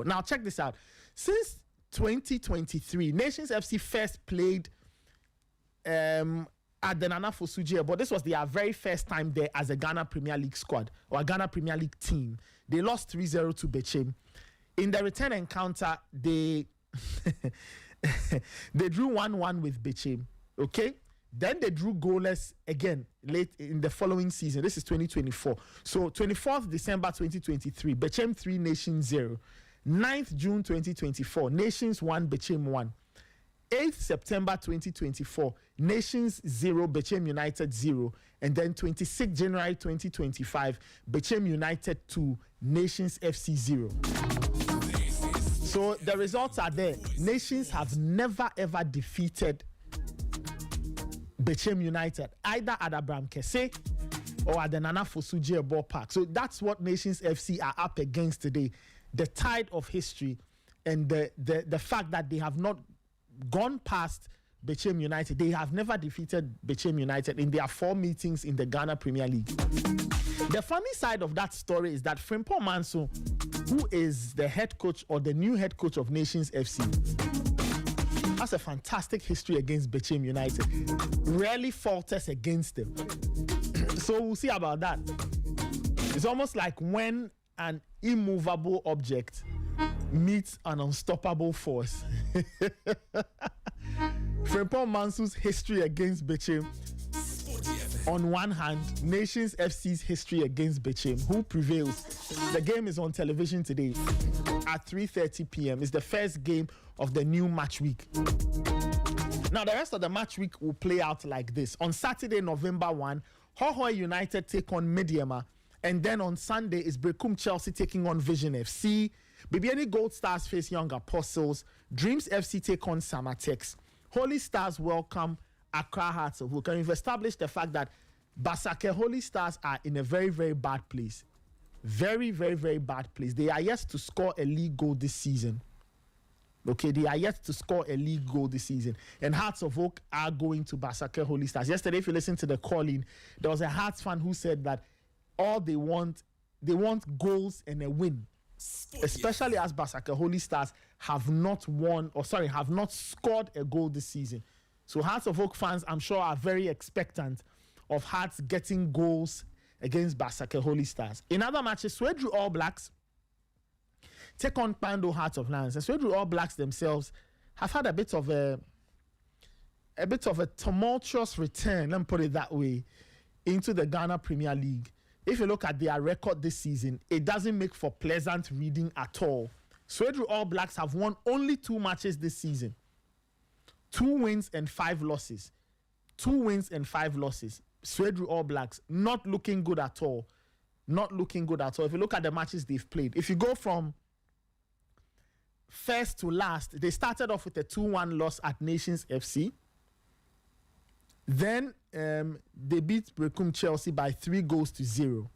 2024. Now, check this out. Since 2023, Nations FC first played at the Nana Fosu, but this was their very first time there as a Ghana Premier League squad or a Ghana Premier League team. They lost 3-0 to Bechem. In the return encounter, they they drew 1-1 with Bechem. Okay? Then they drew goalless again late in the following season. This is 2024. So 24th December 2023, Bechem 3, Nations 0. 9th June 2024, Nations 1, Bechem 1. 8th September 2024, Nations 0, Bechem United 0. And then 26th January 2025, Bechem United 2, Nations FC 0. So the results are there. Nations have never ever defeated Bechem United, either at Abraham Kese or at the Nana Fosu ballpark. So that's what Nations FC are up against today. The tide of history and the fact that they have not gone past Bechem United. They have never defeated Bechem United in their 4 meetings in the Ghana Premier League. The funny side of that story is that Frimpong Manso, who is the head coach or the new head coach of Nations FC, has a fantastic history against Bechem United. Rarely falters against them. So we'll see about that. It's almost like when an immovable object meets an unstoppable force. Frimpong Manso's history against Bechem on one hand, Nations FC's history against Bechem. Who prevails? The game is on television today at 3:30 p.m. It's the first game of the new match week. Now, the rest of the match week will play out like this. On Saturday, November 1, Hohoe United take on Midiama. And then on Sunday is Brekum Chelsea taking on Vision FC. Bibiani Gold Stars face Young Apostles. Dreams FC take on Samatex. Holy Stars welcome Accra Hearts of Oak. And we've established the fact that Basake Holy Stars are in a very, very bad place. Very, very, very bad place. They are yet to score a league goal this season. Okay, they are yet to score a league goal this season. And Hearts of Oak are going to Basake Holy Stars. Yesterday, if you listen to the call-in, there was a Hearts fan who said that all they want goals and a win. Sporty. Especially as Basake Holy Stars have not scored a goal this season. So Hearts of Oak fans, I'm sure, are very expectant of Hearts getting goals against Basake Holy Stars. In other matches, Swedru All Blacks take on Pando Hearts of Lions. And Swedru All Blacks themselves have had a bit of a tumultuous return, let me put it that way, into the Ghana Premier League. If you look at their record this season, it doesn't make for pleasant reading at all. Swedru All Blacks have won only 2 matches this season. 2 wins and 5 losses. 2 wins and 5 losses. Swedru All Blacks not looking good at all. Not looking good at all. If you look at the matches they've played, if you go from first to last, they started off with a 2-1 loss at Nations FC. Then they beat Brekum Chelsea by 3-0.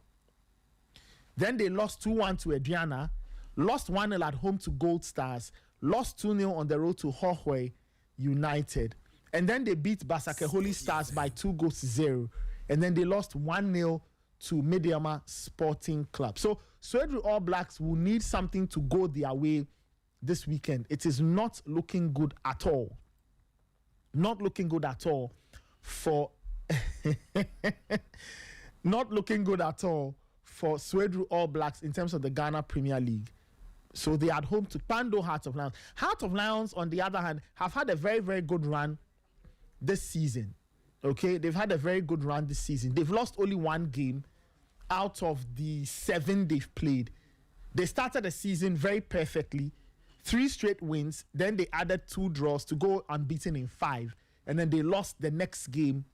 Then they lost 2-1 to Adriana, lost 1-0 at home to Gold Stars, lost 2-0 on the road to Hohoe United. And then they beat Basake Holy Stars by 2-0. And then they lost 1-0 to Midiama Sporting Club. So Swedru All Blacks will need something to go their way this weekend. It is not looking good at all. Not looking good at all for not looking good at all for Swedru All Blacks in terms of the Ghana Premier League. So they are at home to Pando Hearts of Lions. Hearts of Lions, on the other hand, have had a very, very good run this season. Okay, they've had a very good run this season. They've lost only 1 game out of the 7 they've played. They started the season very perfectly. 3 straight wins. Then they added 2 draws to go unbeaten in 5. And then they lost the next game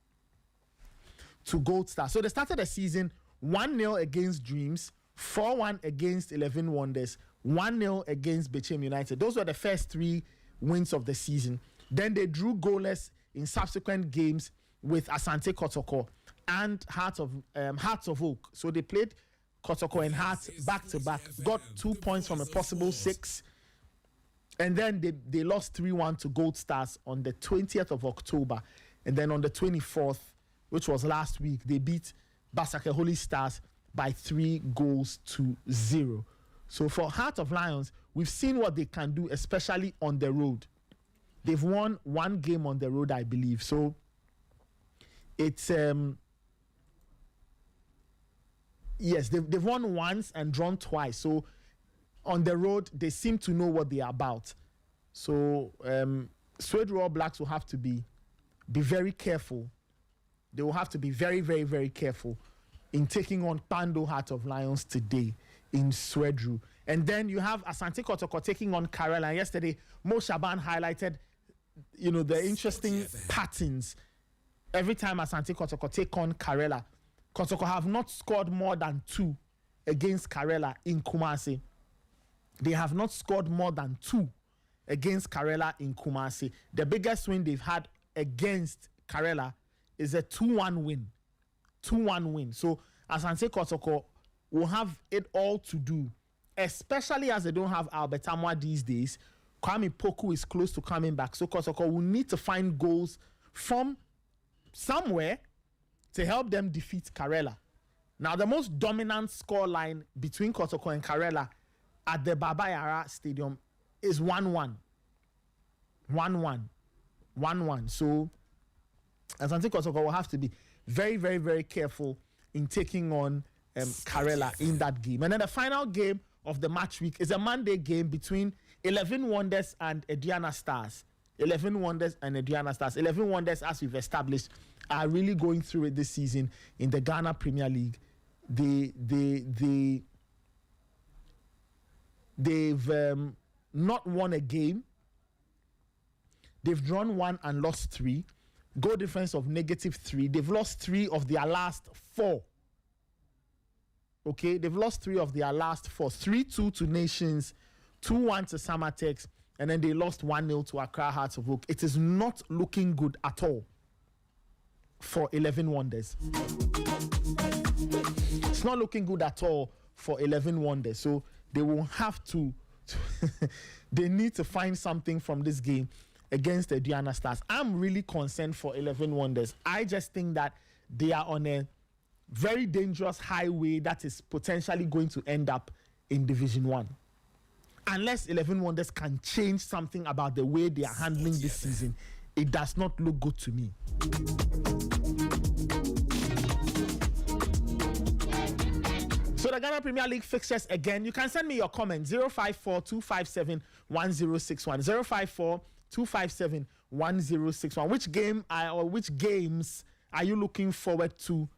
to Gold Star. So they started the season 1-0 against Dreams, 4-1 against 11 Wonders, 1-0 against Bechem United. Those were the first 3 wins of the season. Then they drew goalless in subsequent games with Asante Kotoko and Hearts of Oak. So they played Kotoko and Hearts back to back, got 2 points from a possible 6. And then they lost 3-1 to Gold Stars on the 20th of October. And then on the 24th, which was last week, they beat Basake Holy Stars by 3-0. So for Heart of Lions, we've seen what they can do, especially on the road. They've won one game on the road, I believe. So it's yes, they've won once and drawn twice. So on the road, they seem to know what they are about. So Suede All Blacks will have to be very careful. They will have to be very, very, very careful in taking on Pando Heart of Lions today in Swedru. And then you have Asante Kotoko taking on Karela. And yesterday, Mo Shaban highlighted, the interesting patterns. Every time Asante Kotoko take on Karela, Kotoko have not scored more than 2 against Karela in Kumasi. They have not scored more than 2 against Karela in Kumasi. The biggest win they've had against Karela is a 2-1 win. 2-1 win. So Asante Kotoko will have it all to do, especially as they don't have Albert Amwa these days. Kwame Poku is close to coming back. So Kotoko will need to find goals from somewhere to help them defeat Karela. Now, the most dominant scoreline between Kotoko and Karela at the Baba Yara Stadium is 1-1. 1-1. 1-1. So Asante Kotoko will have to be very, very, very careful in taking on Karela in that game. And then the final game of the match week is a Monday game between 11 Wonders and Aduana Stars. 11 Wonders and Aduana Stars. 11 Wonders, as we've established, are really going through it this season in the Ghana Premier League. They've not won a game. They've drawn 1 and lost 3. Goal difference of -3. They've lost 3 of their last 4. Okay, they've lost 3 of their last 4. 3-2 to Nations, 2-1 to Samatex, and then they lost 1-0 to Accra Hearts of Oak. It is not looking good at all for 11 Wonders. It's not looking good at all for 11 Wonders. So they will have to they need to find something from this game against the Aduana Stars. I'm really concerned for 11 Wonders. I just think that they are on a very dangerous highway that is potentially going to end up in Division 1. Unless 11 Wonders can change something about the way they are handling this season, it does not look good to me. So the Ghana Premier League fixtures again. You can send me your comments 054-257-1061. 054-257-1061. Which game or which games are you looking forward to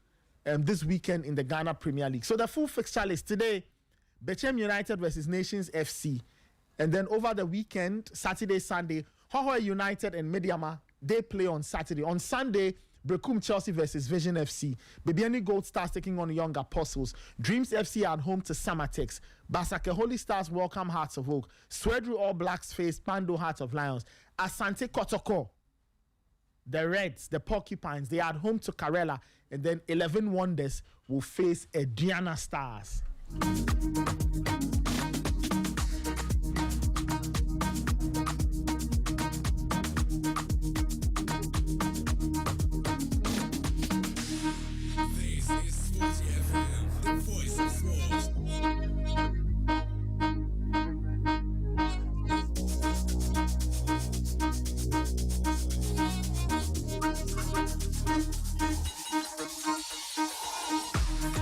this weekend in the Ghana Premier League? So the full fixture list today: Bechem United versus Nations FC, and then over the weekend, Saturday, Sunday, Hohoe United and Mediama, they play on Saturday. On Sunday, Brekum Chelsea versus Vision FC. Bibiani Gold Stars taking on Young Apostles. Dreams FC at home to Samatex. Basake Holy Stars welcome Hearts of Oak. Swedru All Blacks face Pando Hearts of Lions. Asante Kotoko, the Reds, the Porcupines, they are at home to Karela. And then 11 Wonders will face Aduana Stars. Voice of Sports.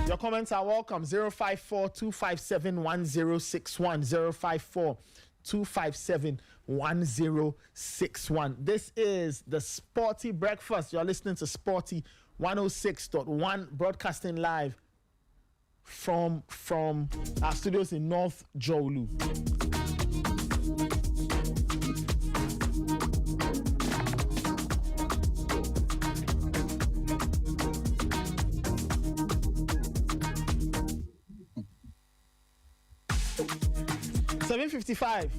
'Your comments are welcome. 054-257-1061. 054-257-1061. This is the Sporty Breakfast. You're listening to Sporty 106.1, broadcasting live from our studios in North Jolu. $7:55.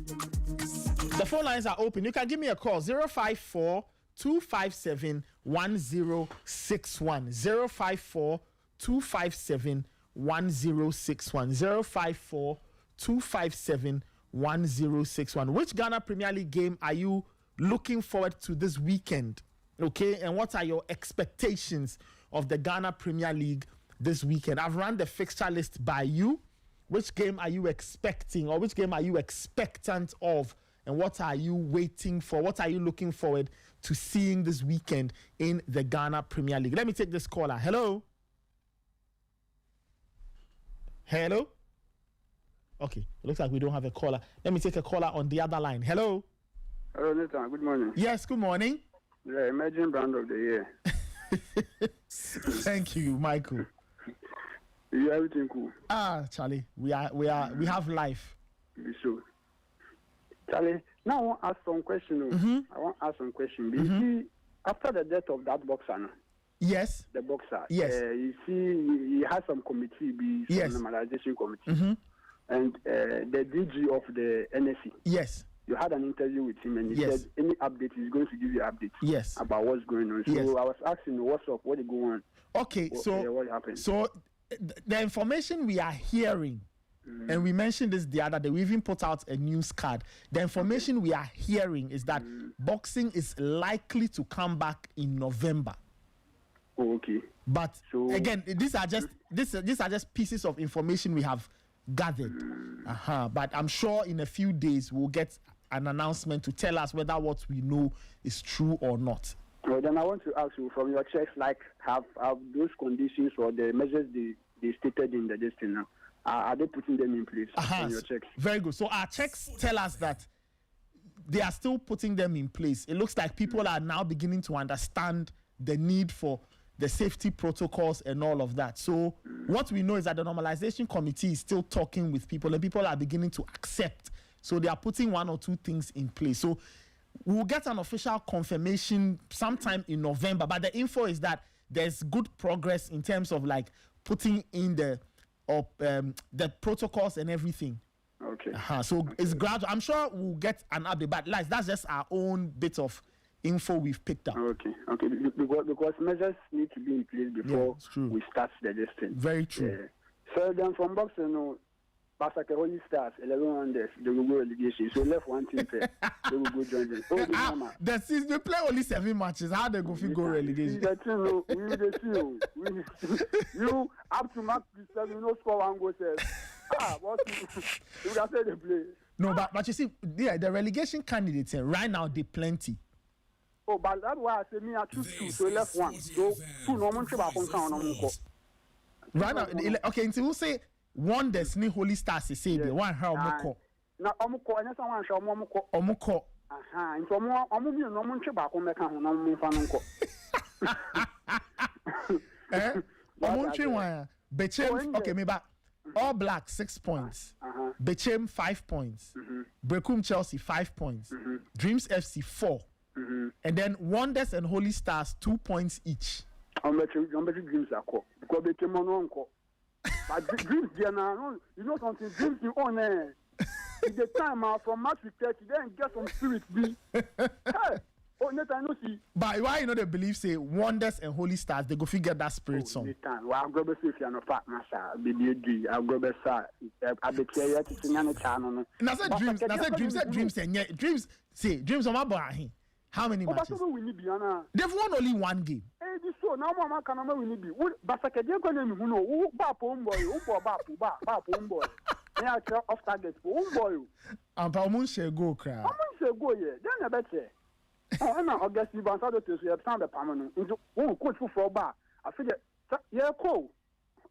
The phone lines are open. You can give me a call. 054-257-1061. 054-257-1061. 054-257-1061. Which Ghana Premier League game are you looking forward to this weekend? Okay, and what are your expectations of the Ghana Premier League this weekend? I've run the fixture list by you. which game are you expecting, or which game are you expectant of, and what are you waiting for? What are you looking forward to seeing this weekend in the Ghana Premier League? Let me take this caller. Hello? Hello? Okay, it looks like we don't have a caller. Let me take a caller on the other line. Hello? Hello, Nathan. Good morning. Yes, good morning. Yeah, emerging brand of the year. Thank you, Michael. You everything cool? Charlie, we have life. Be sure. Charlie, now I want to ask some question. I want to ask some question. You see, after the death of that boxer, no? Yes. The boxer. Yes. You see, he has some committee, some normalization committee, and the DG of the NSC. Yes. You had an interview with him, and he said any update he's going to give you updates. About what's going on. So I was asking, what's up? What is going on? Okay. What happened? So the information we are hearing, and we mentioned this the other day, we even put out a news card. The information we are hearing is that boxing is likely to come back in November. Oh, okay. But again, these are just pieces of information we have gathered. But I'm sure in a few days we'll get an announcement to tell us whether what we know is true or not. Well, then I want to ask you, from your checks, like have those conditions or the measures they stated in the listing now, are they putting them in place in your checks? Very good. So our checks tell us that they are still putting them in place. It looks like people are now beginning to understand the need for the safety protocols and all of that. So what we know is that the normalization committee is still talking with people, and people are beginning to accept. So they are putting one or two things in place. So we'll get an official confirmation sometime in November. But the info is that there's good progress in terms of like putting in the protocols and everything. Okay. So it's gradual. I'm sure we'll get an update, but like that's just our own bit of info we've picked up. Okay. Because measures need to be in place before we start the distance. Very true. Yeah. So then from boxing, Pastor Holy Stars, 11 days, they will go relegation. So left one team there, they will go join them. The season they play only 7 matches. How they go relegation? You up to match 7, you know score one goal. What you can say they play. No, but you see, the relegation candidates right now they plenty. Oh, but that's why I say me I choose 2, so left 1. So 2 no one about right now, okay, until we say one Destiny Holy Stars is say the one how omoko. Na omoko, and someone show omoko. Omoko. Into more omu no one cheba ko meka ho na mu fa no nko. Omunchi wan Bechem, okay, me back. All Black 6 points. Bechem 5 points. Brekum Chelsea 5 points. Dreams FC 4. And then Wonders and Holy Stars 2 points each. I'm betting Dreams are called because they came on uncle. But Dreams, you know something, Dreams you own there. The time from match week 30, then get some spirit be. Hey, but why you know they believe say Wonders and Holy Stars they go figure that spirit song. Well, I'm going to say if you're not fat, Massa, BBD, I'll go back. I bet you to sing on the channel. Now say Dreams, and Dreams say Dreams on my boy. How many matches? They've won only one game. This so now mama can we need be. But Sakadia going to know who bapom boy, bapom boy. Yeah, off target for boy. And Palmun shall go cry. Palmun shall go, yeah. Then I bet you. Oh, no, I guess you want to say you have found the permanent. Oh, coach for bar. I feel that, yeah, cool.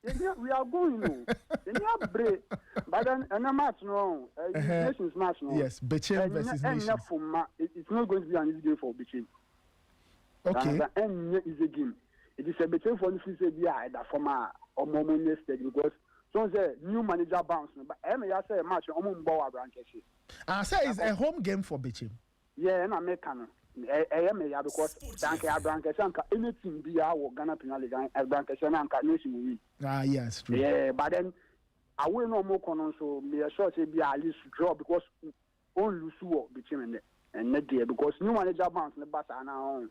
We are going no. You break. But then a match no. Nations match no. Yes, Bechem versus Nations. It's not going to be an easy game for Bechem. Okay. And is a game. It is a Bechem for the that from a moment yesterday because so the new manager bounce. But I say a match on Boa Branches. I say it's a home game for Bechem. Yeah, and American. I am because thank you, Branches. Anything be our Ghana Premier League and Branches and Nation. Yes, true. Yeah, but then I will no more con so me a short say be at least draw because on Lusu between and net there because new manager bounce the batter now.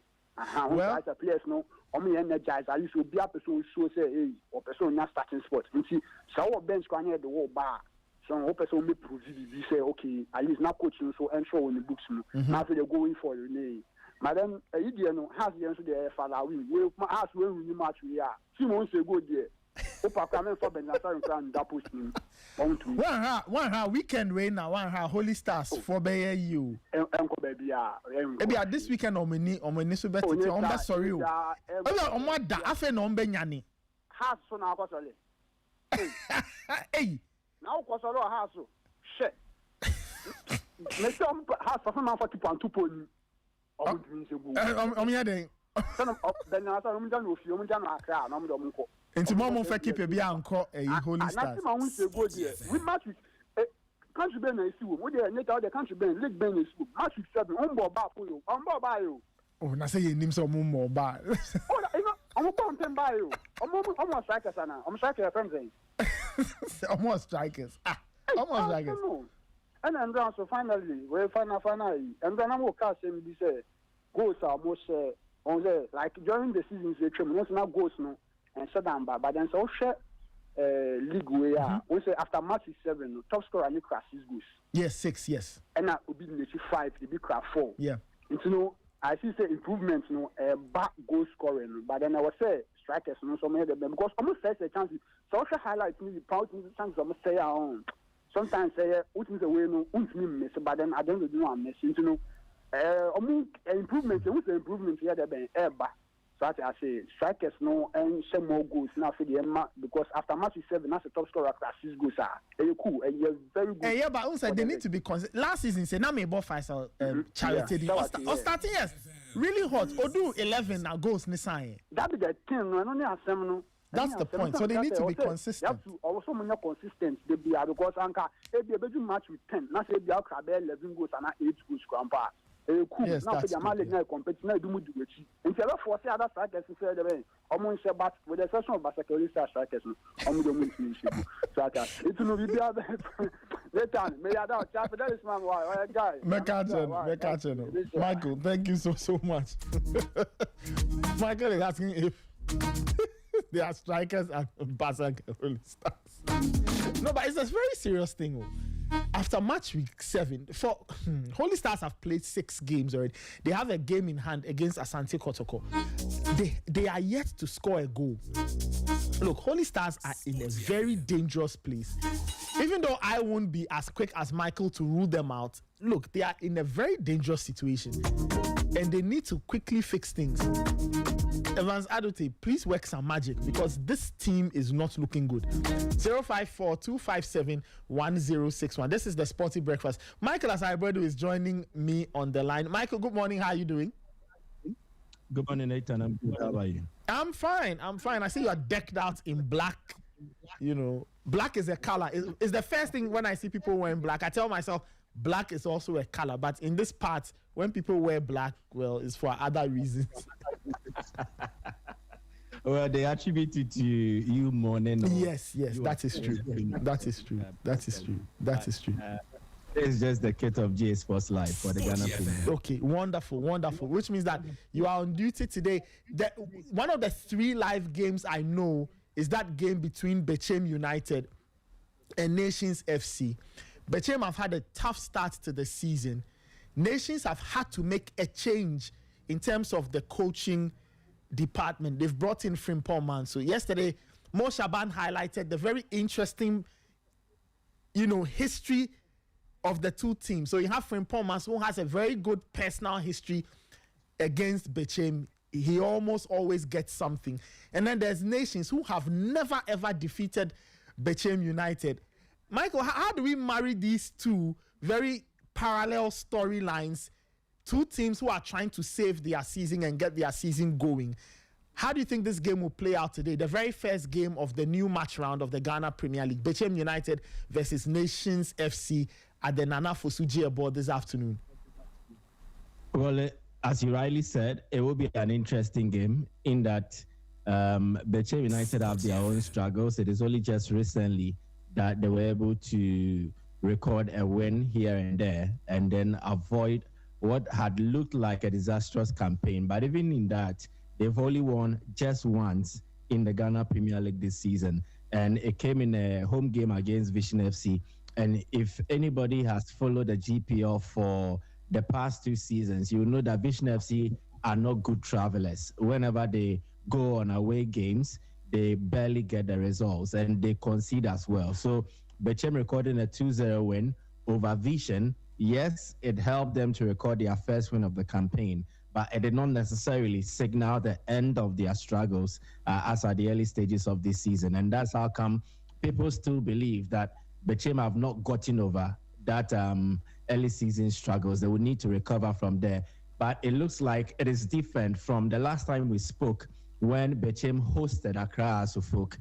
Well, as a players no, me energize. I used to be a person show say hey or person not starting spot. You see, so bench can hear the whole bar. So person may prove you say okay, at least now coaching so and show in the books now they going for the name. Madam, you know has the answer there father we ask when we match we are 2 months ago there. Opa coming for Benasa and Dapus. One weekend way now, one Holy Stars for Bayer you. Maybe at this weekend on my so better on that sorry. On what da afen on Benyani. Has so now Cosole. Hey, now Cosolo has so. Shit. Mr. Has for some for 2.2 point. I'm here. Son of Benasa, I'm done with you, I'm done with you. Into Mamma for keep a be uncle a Holy Stars. We match with country Ben is you. We are net out the country Ben, Lake Ben is you. Match with 7 on board bar for you. On board by you. Oh, now say your name some more bar. I'm a content by you. I'm strikers, I'm striker friends. Almost strikers. Almost strikers. And then so finally, we finally, and then I'm going to him this goals are most on the like during the season, the tremendous goals no. And shut down but then so share league we are we say after match 7 top scorer and crash 6 goals. Yes, 6, yes. And now will be 5, the big crash 4. Yeah. It's I see say improvements back goal scoring, but then I was say strikers so many of them because almost first a chance so highlights me the pound chance of say sometimes say what is the way no miss but then I don't do one miss improvement with the improvement here the back. So I say strikers no and some more goals now for the Emma because after match 7 that's the top scorer class 6 goals are cool and you're very good. Yeah, but also they need to be last season say now me about Faisal charity starting yes really hot Odu 11 now goals ni sign. That be the thing no only asem no. That's the point. So they need to be consistent. You have to also more consistent they be because anka e be match with 10 now say be out 11 goals and 8 goals grandpa. Cool. Yes, now that's for the competition now do mu do echi nti ever force other strikers to say the omo nse bat with the exception of Basakeli strikers no omo do mu finish strikers it no be there later me ya da chat that is man why guy Mecachin. Michael, thank you so much. Michael is asking if they are strikers and Basakeli stars. No, but it's a very serious thing. After match week 7, Holy Stars have played 6 games already. They have a game in hand against Asante Kotoko. They are yet to score a goal. Look, Holy Stars are in a very dangerous place. Even though I won't be as quick as Michael to rule them out, look, they are in a very dangerous situation. And they need to quickly fix things. Evans Adote, please work some magic because this team is not looking good. 054-257-1061. This is the Sporty Breakfast. Michael Asaibedu is joining me on the line. Michael, good morning. How are you doing? Good morning, Nathan. I'm good. How are you? I'm fine. I see you are decked out in black. You know, black is a color. It's the first thing when I see people wearing black. I tell myself, black is also a color. But in this part, when people wear black, well, it's for other reasons. Well, they attribute it to you more than yes, that is true. That is true. It's just the kit of GA Sports Live for the Ghana Premier. Okay, wonderful. Which means that you are on duty today. One of the 3 live games I know is that game between Bechem United and Nations FC. Bechem have had a tough start to the season. Nations have had to make a change in terms of the coaching department. They've brought in Frimpong. So yesterday, Mo Shaban highlighted the very interesting, history of the 2 teams. So you have Frimpong who has a very good personal history against Bechem. He almost always gets something. And then there's Nations who have never ever defeated Bechem United. Michael, how do we marry these 2 very parallel storylines? 2 teams who are trying to save their season and get their season going. How do you think this game will play out today? The very first game of the new match round of the Ghana Premier League. Bechem United versus Nations FC at the Nana Fosuji board this afternoon. Well, as you rightly said, it will be an interesting game in that Bechem United have their own struggles. It is only just recently that they were able to record a win here and there and then avoid what had looked like a disastrous campaign. But even in that, they've only won just once in the Ghana Premier League this season. And it came in a home game against Vision FC. And if anybody has followed the GPL for the past 2 seasons, you know that Vision FC are not good travelers. Whenever they go on away games, they barely get the results and they concede as well. So Bechem recording a 2-0 win over Vision. Yes, it helped them to record their first win of the campaign, but it did not necessarily signal the end of their struggles as at the early stages of this season. And that's how come people still believe that Bechem have not gotten over that early season struggles. They would need to recover from there. But it looks like it is different from the last time we spoke when Bechem hosted Accra Asufuk.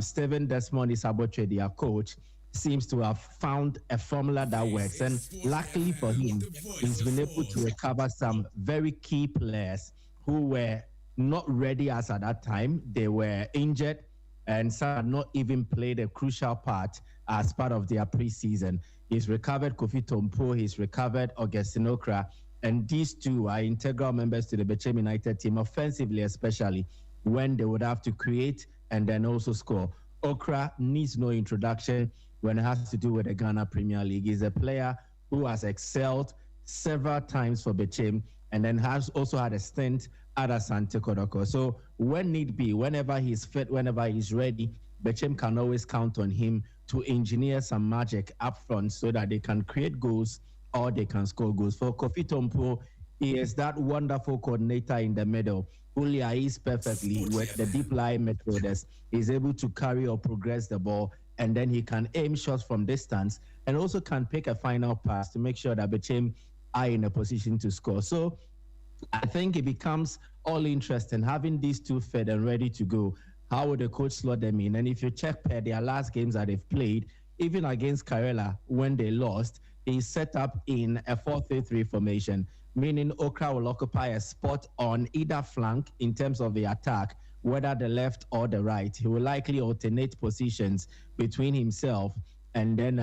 Stephen Desmond Isabotre, their coach, seems to have found a formula that works. And luckily for him, he's been able to recover some very key players who were not ready as at that time. They were injured, and some had not even played a crucial part as part of their preseason. He's recovered Kofi Tompo, he's recovered Augustine Okra, and these two are integral members to the Bechem United team, offensively especially, when they would have to create and then also score. Okra needs no introduction when it has to do with the Ghana Premier League. He's a player who has excelled several times for Bechem and then has also had a stint at Asante Kotoko. So when need be, whenever he's fit, whenever he's ready, Bechem can always count on him to engineer some magic up front so that they can create goals or they can score goals. For Kofi Tompo, he is that wonderful coordinator in the middle who liaises perfectly with the deep line midfielders. He's able to carry or progress the ball, and then he can aim shots from distance and also can pick a final pass to make sure that Bechem are in a position to score. So I think it becomes all interesting having these two fit and ready to go. How would the coach slot them in? And if you check their last games that they've played, even against Karela when they lost, they set up in a 4-3-3 formation, meaning Okra will occupy a spot on either flank in terms of the attack, whether the left or the right. He will likely alternate positions between himself and then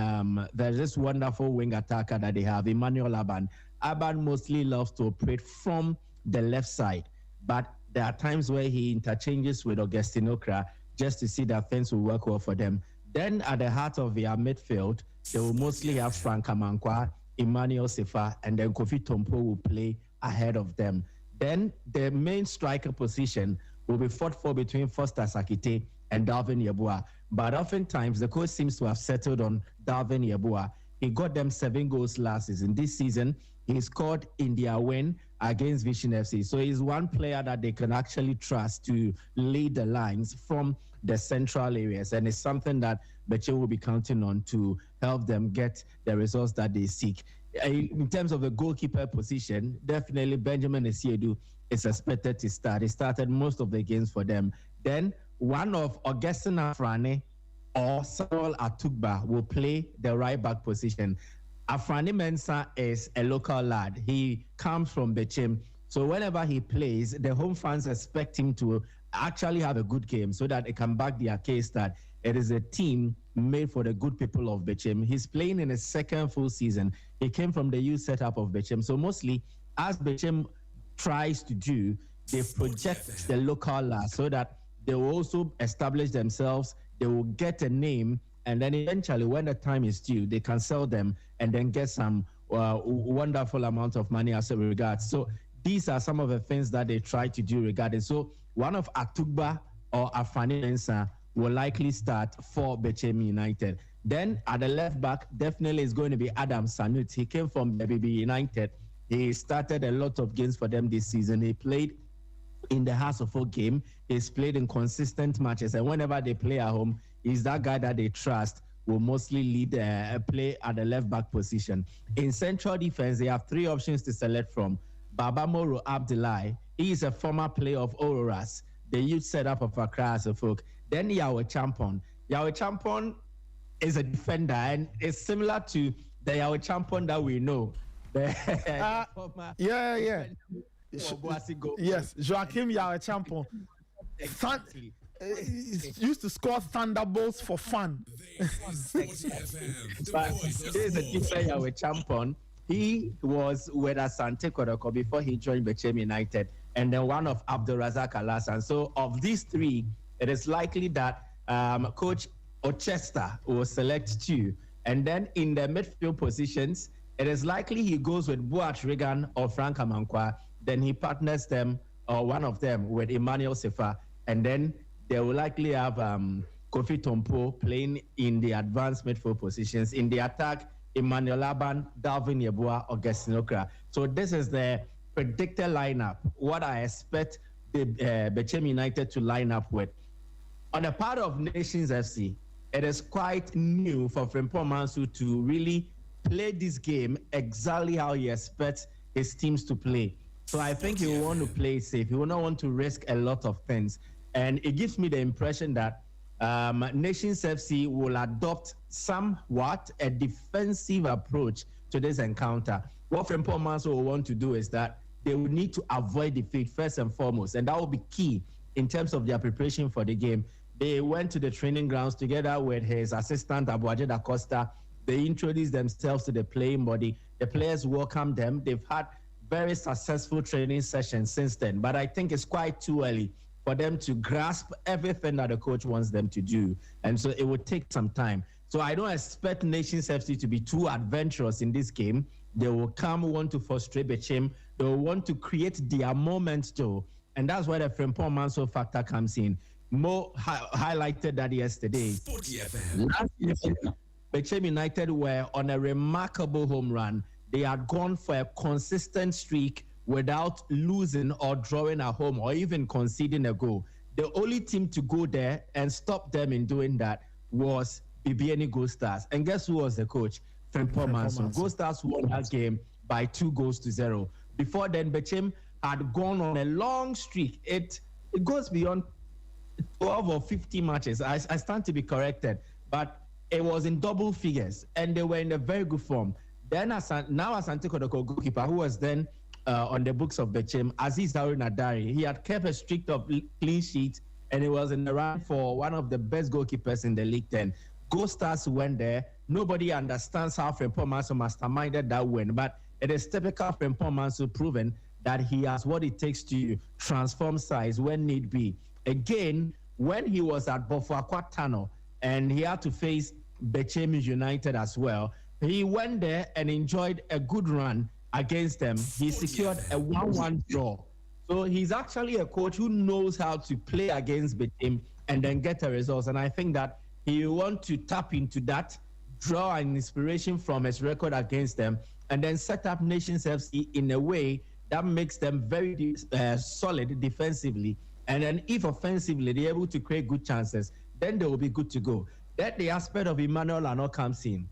there's this wonderful wing attacker that they have, Emmanuel Aban. Aban mostly loves to operate from the left side, but there are times where he interchanges with Augustine Okra just to see that things will work well for them. Then at the heart of their midfield, they will mostly have Frank Amankwa, Emmanuel Sefa, and then Kofi Tompo will play ahead of them. Then the main striker position will be fought for between Foster Sakite and Darwin Yeboah. But oftentimes, the coach seems to have settled on Darwin Yeboah. He got them 7 goals last season. This season, he scored in their win against Vision FC. So he's one player that they can actually trust to lead the lines from the central areas. And it's something that Bechem will be counting on to help them get the results that they seek. In terms of the goalkeeper position, definitely Benjamin Esiedu is expected to start. He started most of the games for them. Then one of Augustine Afrane or Samuel Atugba will play the right back position. Afrane Mensah is a local lad. He comes from Bechem. So whenever he plays, the home fans expect him to actually have a good game so that it can back their case that it is a team made for the good people of Bechem. He's playing in his second full season. He came from the youth setup of Bechem. So mostly, as Bechem tries to do, they project the local lads so that they will also establish themselves, they will get a name, and then eventually when the time is due, they can sell them and then get some wonderful amount of money as a regard. So these are some of the things that they try to do regarding. So one of Atugba or Afrane Mensah will likely start for Bechem United. Then at the left back, definitely is going to be Adam Sanut. He came from BB United. He started a lot of games for them this season. He played in the House of Folk game. He's played in consistent matches. And whenever they play at home, he's that guy that they trust will mostly lead play at the left back position. In central defense, they have 3 options to select from. Baba Moro Abdullahi, he is a former player of Auroras, the youth setup of Accra Asufuk. Then Yahweh Champon. Yahweh Champon is a defender and is similar to the Yahweh Champon that we know. Yes, Joachim Yahweh Champon. Exactly. Used to score thunderbolts for fun. But there's a different Yahweh Champon. He was with Asante Kotoko before he joined Bechem United, and then one of Abdulrazak Alasan. So of these 3, it is likely that Coach Ochester will select 2. And then in the midfield positions, it is likely he goes with Boat Regan or Frank Amankwa. Then he partners them, or one of them, with Emmanuel Sefa. And then they will likely have Kofi Tompo playing in the advanced midfield positions. In the attack, Emmanuel Aban, Dalvin Yeboah, Augustine Okra. So this is the predicted lineup, what I expect the Bechem United to line up with. On the part of Nations FC, it is quite new for Frimpong Manso to really play this game exactly how he expects his teams to play. So I think he will want to play safe. He will not want to risk a lot of things. And it gives me the impression that Nations FC will adopt somewhat a defensive approach to this encounter. What Frimpong Manso will want to do is that they will need to avoid defeat first and foremost. And that will be key in terms of their preparation for the game. They went to the training grounds together with his assistant, Abuaje da Costa. They introduced themselves to the playing body. The players welcomed them. They've had very successful training sessions since then. But I think it's quite too early for them to grasp everything that the coach wants them to do. And so it will take some time. So I don't expect Nations FC to be too adventurous in this game. They will come, want to frustrate Bechem. They will want to create their moment too. And that's where the Frimpong Manso factor comes in. Mo highlighted that yesterday. Sporty FM. Last season, Bechem United were on a remarkable home run. They had gone for a consistent streak without losing or drawing at home or even conceding a goal. The only team to go there and stop them in doing that was BBN Gold Stars. And guess who was the coach? Frimpong Manso. Gold Stars won that game by 2-0. Before then, Bechem had gone on a long streak. It goes beyond 12 or 50 matches. I stand to be corrected, but it was in double figures, and they were in a very good form. Then Asante Kotoko goalkeeper, who was then on the books of Bechem, Aziz Harun Adari, he had kept a streak of clean sheets, and he was in the run for one of the best goalkeepers in the League 10. Gold Stars went there. Nobody understands how Frimpong Manso masterminded that win, but it is typical Frimpong Manso proven that he has what it takes to transform size when need be. Again, when he was at Bofuakwa Tano and he had to face Bechem United as well, he went there and enjoyed a good run against them. He secured a 1-1 draw. So he's actually a coach who knows how to play against Bechem and then get the results. And I think that he will want to tap into that, draw an inspiration from his record against them, and then set up Nations FC in a way that makes them very solid defensively. And then if offensively they're able to create good chances, then they will be good to go. That the aspect of Emmanuel Ano comes in.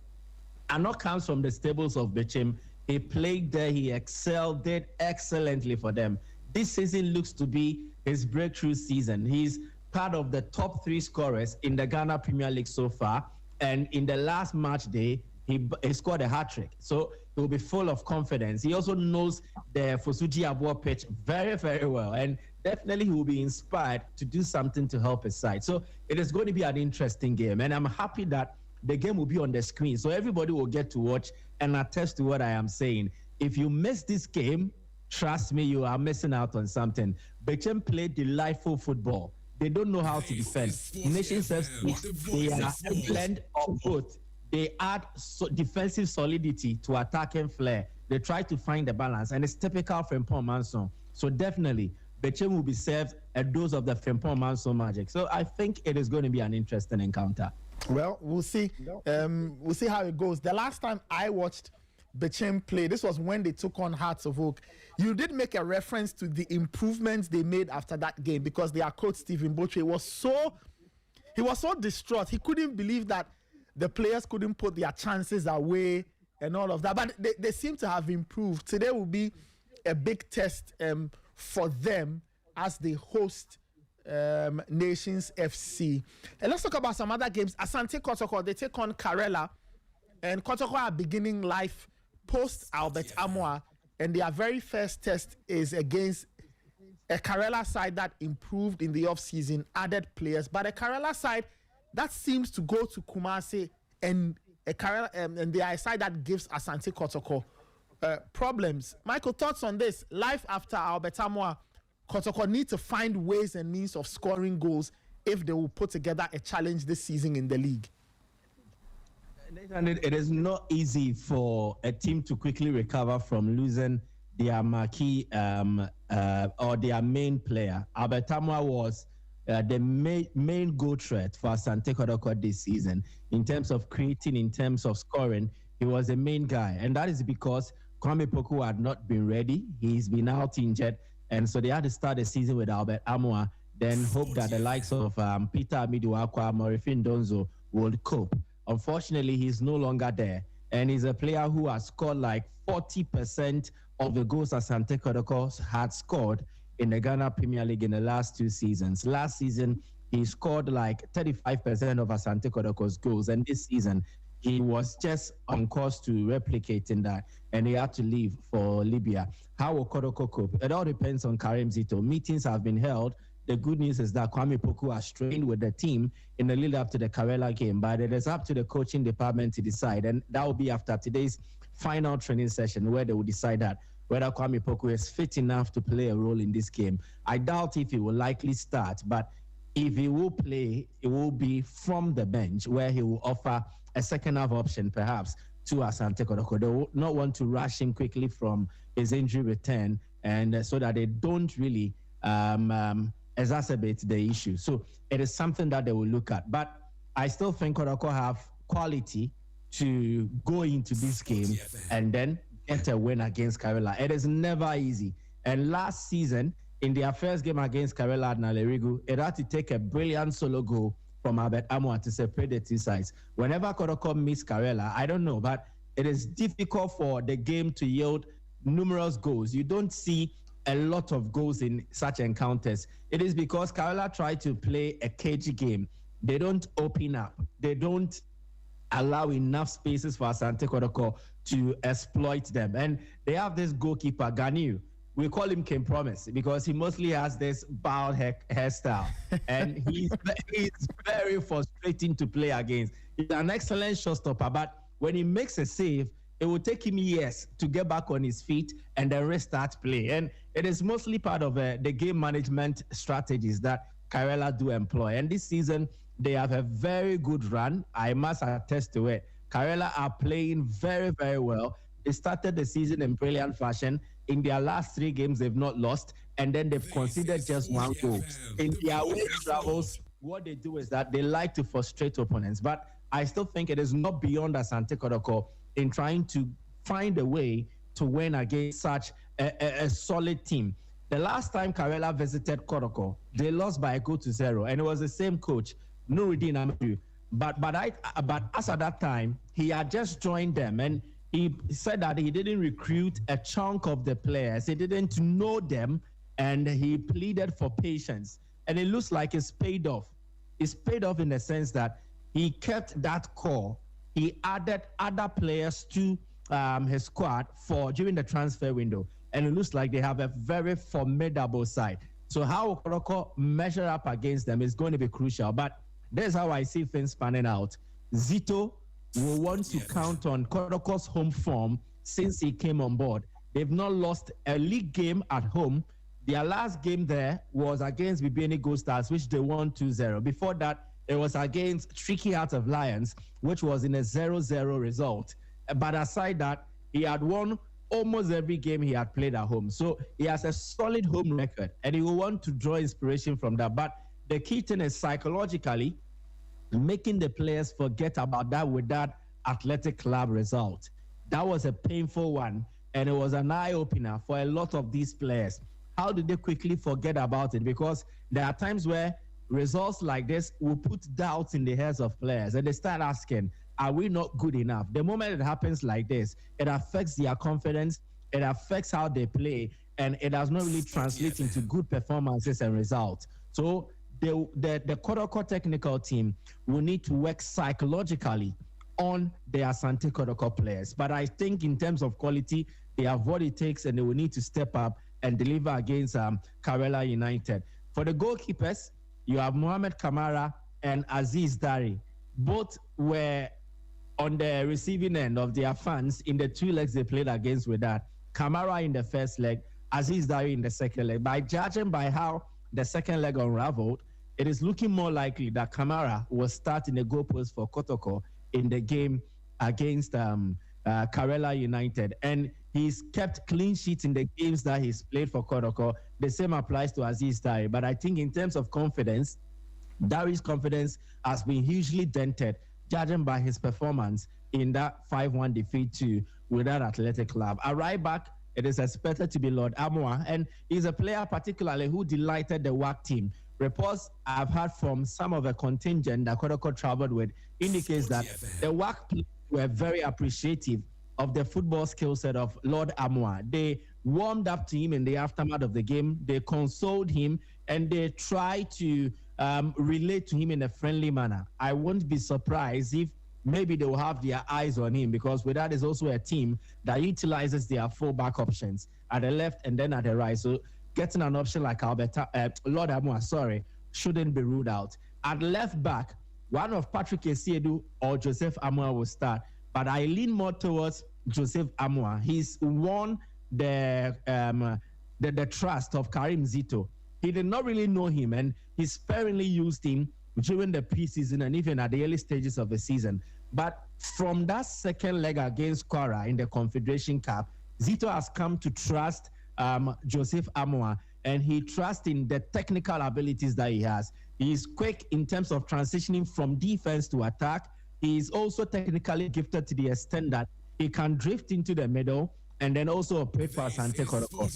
Ano comes from the stables of Bechem. He played there, he excelled, did excellently for them. This season looks to be his breakthrough season. He's part of the top 3 scorers in the Ghana Premier League so far. And in the last match day, he scored a hat-trick. So he will be full of confidence. He also knows the Fosuji Aboa pitch very, very well. And definitely he will be inspired to do something to help his side. So it is going to be an interesting game. And I'm happy that the game will be on the screen. So everybody will get to watch and attest to what I am saying. If you miss this game, trust me, you are missing out on something. Bechem played delightful football. They don't know how to defend. Nations FC, they are a blend of both. They add defensive solidity to attacking flair. They try to find the balance, and it's typical Frimpong Manso. So definitely, Bechem will be served a dose of the Frimpong Manso magic. So I think it is going to be an interesting encounter. Well, we'll see. We'll see how it goes. The last time I watched Bechem play, this was when they took on Hearts of Oak. You did make a reference to the improvements they made after that game because their coach Stephen Botry was so distraught. He couldn't believe that the players couldn't put their chances away and all of that. But they seem to have improved. Today will be a big test for them as they host Nations FC. And let's talk about some other games. Asante Kotoko, they take on Karela, and Kotoko are beginning life post Albert Amoa, and their very first test is against a Karela side that improved in the off-season, added players, but a Karela side that seems to go to Kumasi, and a Karela and they are a side that gives Asante Kotoko problems. Michael, thoughts on this? Life after Albert Amoa, Kotoko need to find ways and means of scoring goals if they will put together a challenge this season in the league. It is not easy for a team to quickly recover from losing their marquee or their main player. Albert Amoa was the main goal threat for Asante Kotoko this season in terms of creating, in terms of scoring. He was the main guy, and that is because Kwame Poku had not been ready. He's been out injured, and so they had to start the season with Albert Amoa, then hope that the likes of Peter Amiduakwa, Morifin Donzo would cope. Unfortunately, he's no longer there, and he's a player who has scored like 40% of the goals Asante Kotoko had scored in the Ghana Premier League in the last 2 seasons. Last season, he scored like 35% of Asante Kotoko's goals, and this season, he was just on course to replicating that, and he had to leave for Libya. How will Kotoko cope? It all depends on Karim Zito. Meetings have been held. The good news is that Kwame Poku has trained with the team in the lead up to the Karela game, but it is up to the coaching department to decide, and that will be after today's final training session where they will decide that whether Kwame Poku is fit enough to play a role in this game. I doubt if he will likely start, but if he will play, it will be from the bench where he will offer a second half option perhaps to Asante Kotoko. They will not want to rush him quickly from his injury return, and so that they don't really exacerbate the issue. So it is something that they will look at. But I still think Kotoko have quality to go into this game and then get a win against Karela. It is never easy. And last season, in their first game against Karela at Nalerigu, it had to take a brilliant solo goal from Albert Amoa to separate the two sides. Whenever Kotoko meets Karela, I don't know, but it is difficult for the game to yield numerous goals. You don't see a lot of goals in such encounters. It is because Karela try to play a cagey game. They don't open up. They don't allow enough spaces for Asante Kotoko to exploit them. And they have this goalkeeper, Ganiu. We call him King Promise because he mostly has this bald hairstyle. And he's very frustrating to play against. He's an excellent shotstopper, but when he makes a save, it will take him years to get back on his feet and then restart play. And it is mostly part of the game management strategies that Karela do employ. And this season, they have a very good run. I must attest to it. Karela are playing very, very well. They started the season in brilliant fashion. In their last 3 games, they've not lost, and then they've conceded just 1 goal. In their away travels, what they do is that they like to frustrate opponents. But I still think it is not beyond Asante Kotoko in trying to find a way to win against such a solid team. The last time Karela visited Kotoko, they lost by 1-0, and it was the same coach, Nuruddin Amadou. But as at that time, he had just joined them, and he said that he didn't recruit a chunk of the players. He didn't know them, and he pleaded for patience. And it looks like it's paid off. It's paid off in the sense that he kept that core. He added other players to his squad during the transfer window. And it looks like they have a very formidable side. So how Kotoko measure up against them is going to be crucial. But that's how I see things panning out. Zito will want to count on Kotoko's home form since he came on board. They've not lost a league game at home. Their last game there was against Bibiani Gold Stars, which they won 2-0. Before that, it was against Tricky Heart of Lions, which was in a 0-0 result. But aside that, he had won almost every game he had played at home. So he has a solid home record, and he will want to draw inspiration from that. But the key thing is psychologically making the players forget about that with that athletic club result. That was a painful one, and it was an eye-opener for a lot of these players. How did they quickly forget about it? Because there are times where results like this will put doubts in the heads of players, and they start asking, are we not good enough? The moment it happens like this, it affects their confidence, it affects how they play, and it does not really translate into good performances and results. So the Kotoko technical team will need to work psychologically on the Asante Kotoko players. But I think in terms of quality, they have what it takes, and they will need to step up and deliver against Karela United. For the goalkeepers, you have Mohamed Kamara and Aziz Dari. Both were on the receiving end of their fans in the 2 legs they played against with that. Kamara in the first leg, Aziz Dari in the second leg. By judging by how the second leg unraveled, it is looking more likely that Kamara will start in the goalpost for Kotoko in the game against Karela United. And He's kept clean sheets in the games that he's played for Kodoko. The same applies to Aziz Dari. But I think in terms of confidence, Dari's confidence has been hugely dented, judging by his performance in that 5-1 defeat to Wydad Athletic Club. A right back, it is expected to be Lord Amoa, and he's a player particularly who delighted the WAC team. Reports I've heard from some of the contingent that Kodoko traveled with indicates that the WAC players were very appreciative of the football skill set of Lord Amoa. They warmed up to him in the aftermath of the game. They consoled him, and they tried to relate to him in a friendly manner. I won't be surprised if maybe they will have their eyes on him, because Wydad is also a team that utilizes their full-back options at the left and then at the right. So getting an option like Lord Amoa, shouldn't be ruled out. At left back, one of Patrick Esiedu or Joseph Amoa will start, but I lean more towards Joseph Amoa. He's won the trust of Karim Zito. He did not really know him, and he sparingly used him during the preseason and even at the early stages of the season. But from that second leg against Quao in the Confederation Cup, Zito has come to trust Joseph Amoa, and he trusts in the technical abilities that he has. He is quick in terms of transitioning from defense to attack. He is also technically gifted to the extent that he can drift into the middle and then also operate for Asante Kodoko.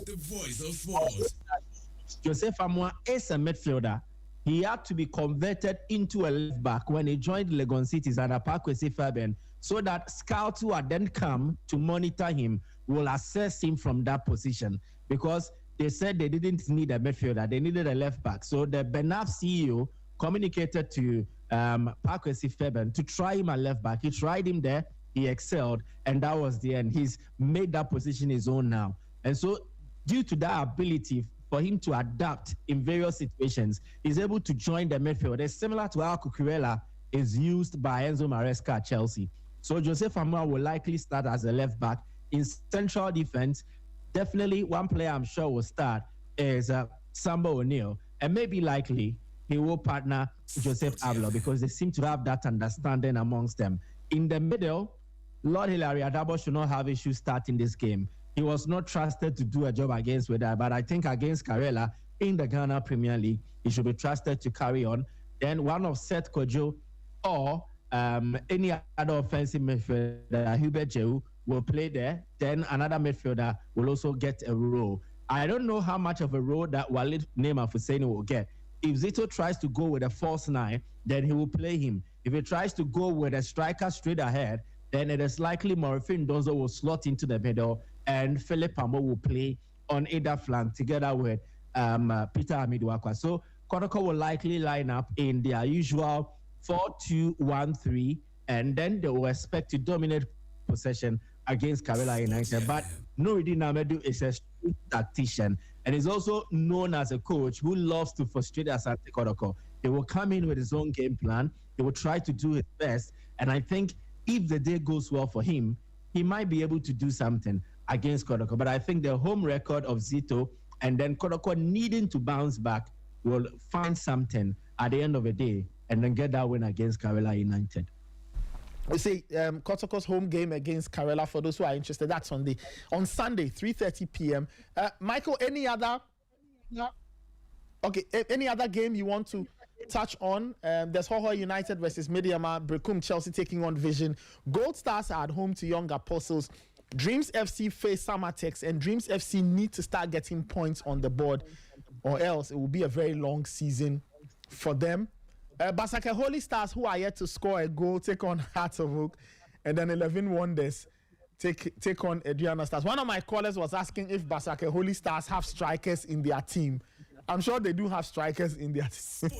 The voice of sports. Joseph Amoa is a midfielder. He had to be converted into a left back when he joined Legon Cities and Apakwesi Fabian, so that scouts who had then come to monitor him will assess him from that position, because they said they didn't need a midfielder, they needed a left back. So the Benaf CEO communicated to Apakwesi Fabian to try him at left back. He tried him there, he excelled, and that was the end. He's made that position his own now. And so due to that ability for him to adapt in various situations, he's able to join the midfield. It's similar to how Cucurella is used by Enzo Maresca at Chelsea. So Joseph Amoa will likely start as a left back. In central defense, definitely one player I'm sure will start is Samba O'Neill, and maybe likely he will partner Joseph Avlo, because they seem to have that understanding amongst them. In the middle, Lord Hilary Adabo should not have issues starting this game. He was not trusted to do a job against Wydad, but I think against Karela in the Ghana Premier League, he should be trusted to carry on. Then one of Seth Kojo or any other offensive midfielder, Hubert Jehu, will play there. Then another midfielder will also get a role. I don't know how much of a role that Walid Neymar Husseini will get. If Zito tries to go with a false nine, then he will play him. If he tries to go with a striker straight ahead, then it is likely Morifin Donzo will slot into the middle, and Philip Pamo will play on either flank together with Peter Amiduakwa. So Kodoko will likely line up in their usual 4-2-1-3, and then they will expect to dominate possession against Karela United. But Nouridine Amedu is a street tactician, and is also known as a coach who loves to frustrate Asante Kodoko. He will come in with his own game plan. He will try to do his best, and I think if the day goes well for him, he might be able to do something against Kodoko. But I think the home record of Zito and then Kodoko needing to bounce back will find something at the end of the day and then get that win against Karela United. We see Kotoko's home game against Karela, for those who are interested, that's on Sunday, 3:30 p.m. Michael, any other game you want to touch on? There's Hoho United versus Midiama, Brekum Chelsea taking on Vision. Gold Stars are at home to Young Apostles. Dreams FC face Samatex, and Dreams FC need to start getting points on the board, or else it will be a very long season for them. Basake Holy Stars, who are yet to score a goal, take on Hearts of Oak, and then 11 Wonders take on Adriana Stars. One of my callers was asking if Basake Holy Stars have strikers in their team. I'm sure they do have strikers in their team.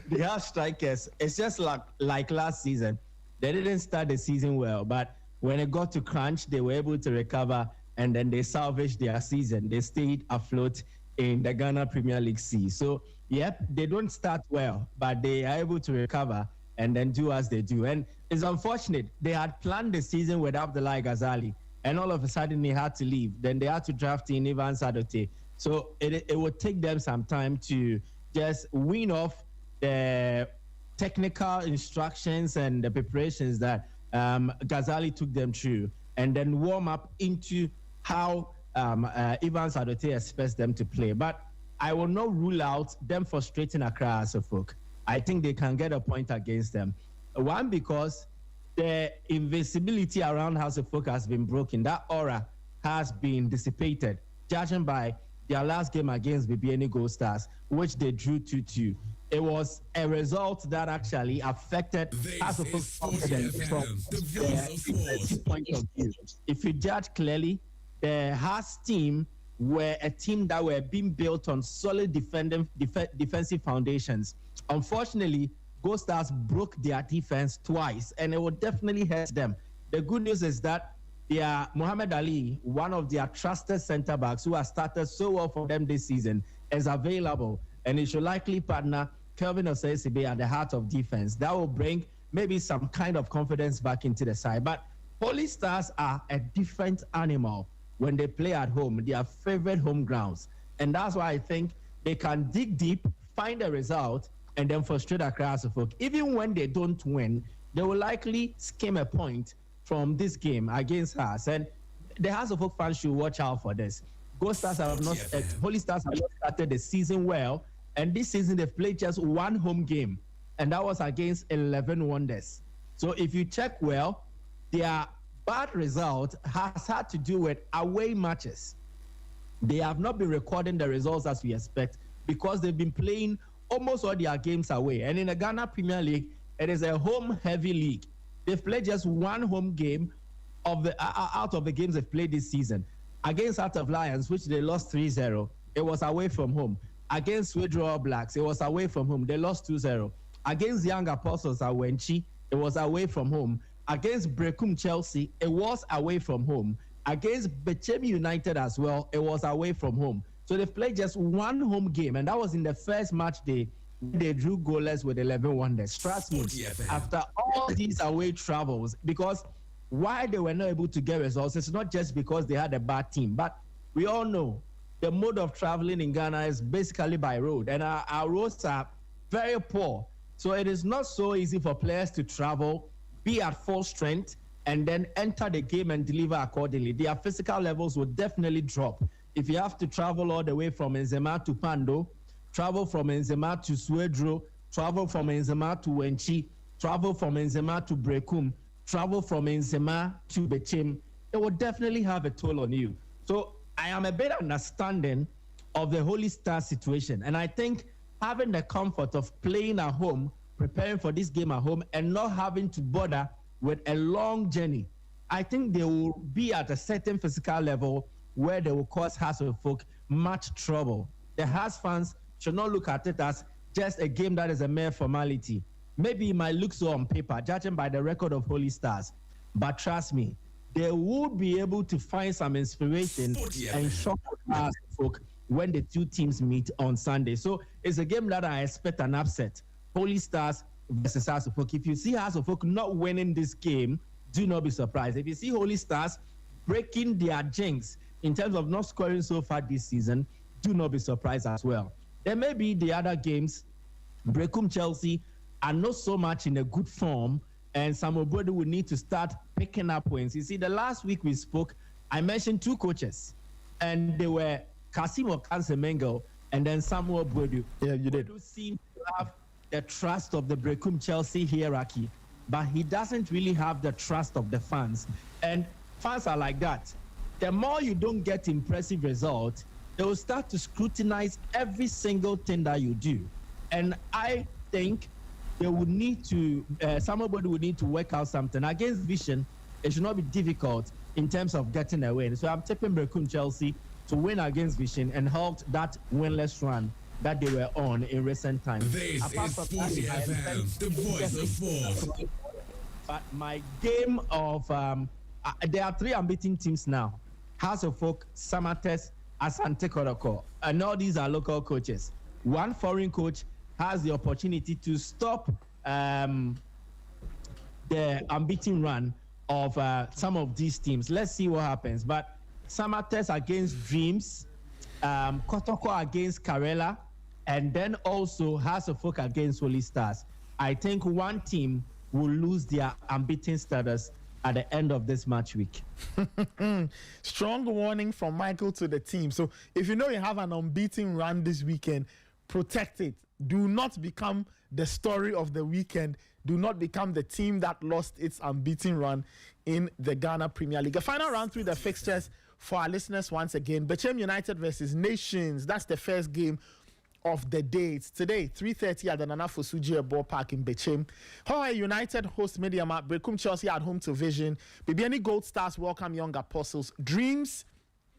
They have strikers. It's just like last season. They didn't start the season well, but when it got to crunch, they were able to recover, and then they salvaged their season. They stayed afloat in the Ghana Premier League C. So, yep, they don't start well, but they are able to recover and then do as they do. And it's unfortunate. They had planned the season with Abdullah Ghazali, and all of a sudden he had to leave. Then they had to draft in Ivan Sadote. So it would take them some time to just wean off the technical instructions and the preparations that Ghazali took them through, and then warm up into how Evans Adote expects them to play. But I will not rule out them frustrating Accra as a folk. I think they can get a point against them. One, because the invincibility around House of Folk has been broken. That aura has been dissipated, judging by their last game against BBN Gold Stars, which they drew 2-2. It was a result that actually affected House of Folk's confidence from the point of view. If you judge clearly, the Haas team were a team that were being built on solid defensive foundations. Unfortunately, Gold Stars broke their defense twice, and it will definitely hurt them. The good news is that Muhammad Ali, one of their trusted center backs who has started so well for them this season, is available, and he should likely partner Kelvin Osei-Sibe at the heart of defense. That will bring maybe some kind of confidence back into the side. But Holy Stars are a different animal when they play at home, their favorite home grounds. And that's why I think they can dig deep, find a result, and then frustrate Accra as a folk. Even when they don't win, they will likely skim a point from this game against us. And the House of Folk fans should watch out for this. Holy Stars have not started the season well, and this season they've played just one home game, and that was against 11 Wonders. So if you check well, their bad result has had to do with away matches. They have not been recording the results as we expect because they've been playing almost all their games away. And in the Ghana Premier League, it is a home-heavy league. They've played just one home game out of the games they've played this season. Against Heart of Lions, which they lost 3-0, it was away from home. Against Swedro Blacks, it was away from home. They lost 2-0. Against Young Apostles at Wenchi, it was away from home. Against Brekum Chelsea, it was away from home. Against Bechem United as well, it was away from home. So they've played just one home game, and that was in the first match day. They drew goalless with 11 Wonders. Trust me, after all these away travels, because why they were not able to get results, it's not just because they had a bad team, but we all know the mode of traveling in Ghana is basically by road, and our roads are very poor. So it is not so easy for players to travel, be at full strength, and then enter the game and deliver accordingly. Their physical levels will definitely drop. If you have to travel all the way from Nzema to Pando, travel from Nzema to Swedro, travel from Nzema to Wenchi, travel from Nzema to Brekum, travel from Nzema to Bechem, it will definitely have a toll on you. So I am a bit understanding of the Holy Star situation. And I think having the comfort of playing at home, preparing for this game at home, and not having to bother with a long journey, I think they will be at a certain physical level where they will cause House of Folk much trouble. The House fans should not look at it as just a game that is a mere formality. Maybe it might look so on paper, judging by the record of Holy Stars. But trust me, they will be able to find some inspiration and shock House of Folk when the two teams meet on Sunday. So it's a game that I expect an upset. Holy Stars versus House of Folk. If you see House of Folk not winning this game, do not be surprised. If you see Holy Stars breaking their jinx in terms of not scoring so far this season, do not be surprised as well. There may be the other games. Brekum Chelsea are not so much in a good form, and Samuel Brody will need to start picking up wins. You see, the last week we spoke, I mentioned two coaches, and they were Kasim Okansemengo and then Samuel Brody. Yeah, you did. Who seem to have the trust of the Brekum Chelsea hierarchy, but he doesn't really have the trust of the fans. And fans are like that. The more you don't get impressive results, they will start to scrutinize every single thing that you do. And I think they would need to, somebody would need to work out something. Against Vision, it should not be difficult in terms of getting a win. So I'm taking Brekum Chelsea to win against Vision and halt that winless run that they were on in recent times. This is Sporty FM, the voice of sport. But my game of, there are three unbeaten teams now. House of Folk, Samates, Asante Kodoko. And all these are local coaches. One foreign coach has the opportunity to stop the unbeaten run of some of these teams. Let's see what happens. But Samates against Dreams, Kotoko against Karela, and then also House of Folk against Holy Stars. I think one team will lose their unbeaten status at the end of this match week. Strong warning from Michael to the team. So if you know you have an unbeaten run this weekend, protect it. Do not become the story of the weekend. Do not become the team that lost its unbeaten run in the Ghana Premier League. A final round through the fixtures for our listeners once again. Bechem United versus Nations. That's the first game of the day. It's today, 3:30 at the Nana Fosuji ballpark in Bechem. However, United host Mediamarkt. Brekum Chelsea at home to Vision. Bibiani Gold Stars welcome Young Apostles. Dreams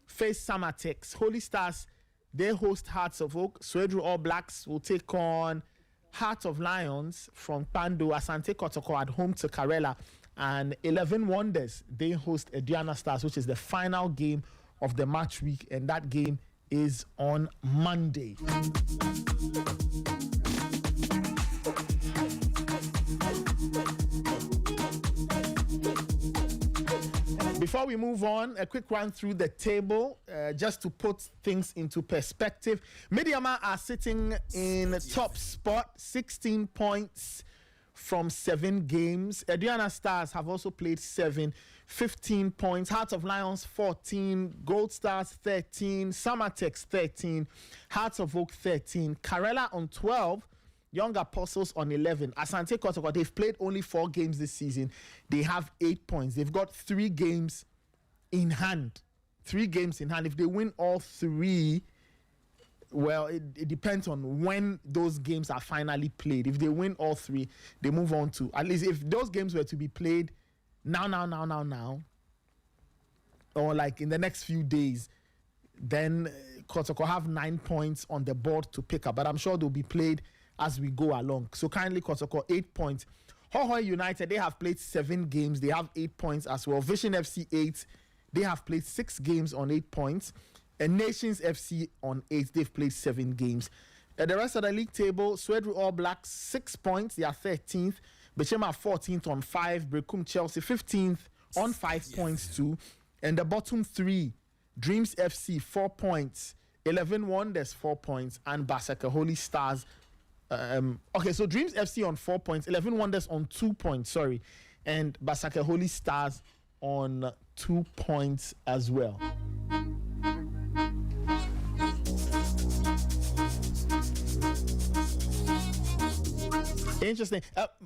face Samatex. Holy Stars, they host Hearts of Oak. Swedru All Blacks will take on Heart of Lions from Pando. Asante Kotoko at home to Karela. And 11 Wonders, they host Aduana Stars, which is the final game of the match week. And that game is on Monday. Before we move on, a quick run through the table, just to put things into perspective. Mediamarkt are sitting in top spot, 16 points from 7 games. Aduana Stars have also played 7, 15 points. Hearts of Lions 14, Gold Stars 13, Samatex 13, Hearts of Oak 13, Karela on 12, Young Apostles on 11. Asante Kotoko, they've played only 4 games this season. They have 8 points. They've got 3 games in hand. 3 games in hand. If they win all 3, well, it depends on when those games are finally played. If they win all 3, they move on to, at least if those games were to be played now, or like in the next few days, then Kotoko have 9 points on the board to pick up. But I'm sure they'll be played as we go along. So kindly, Kotoko, 8 points. Hohoi United, they have played 7 games. They have 8 points as well. Vision FC 8, they have played 6 games on 8 points. And Nations FC on 8, they've played 7 games. The rest of the league table, Swedru All Blacks, 6 points. They are 13th. Bechema 14th on 5. Brekum Chelsea 15th on 5 points too. And the bottom 3, Dreams FC 4 points. 11 Wonders 4 points. And Basaka Holy Stars. Okay, so Dreams FC on 4 points. 11 Wonders on 2 points, sorry. And Basaka Holy Stars on 2 points as well. Interesting.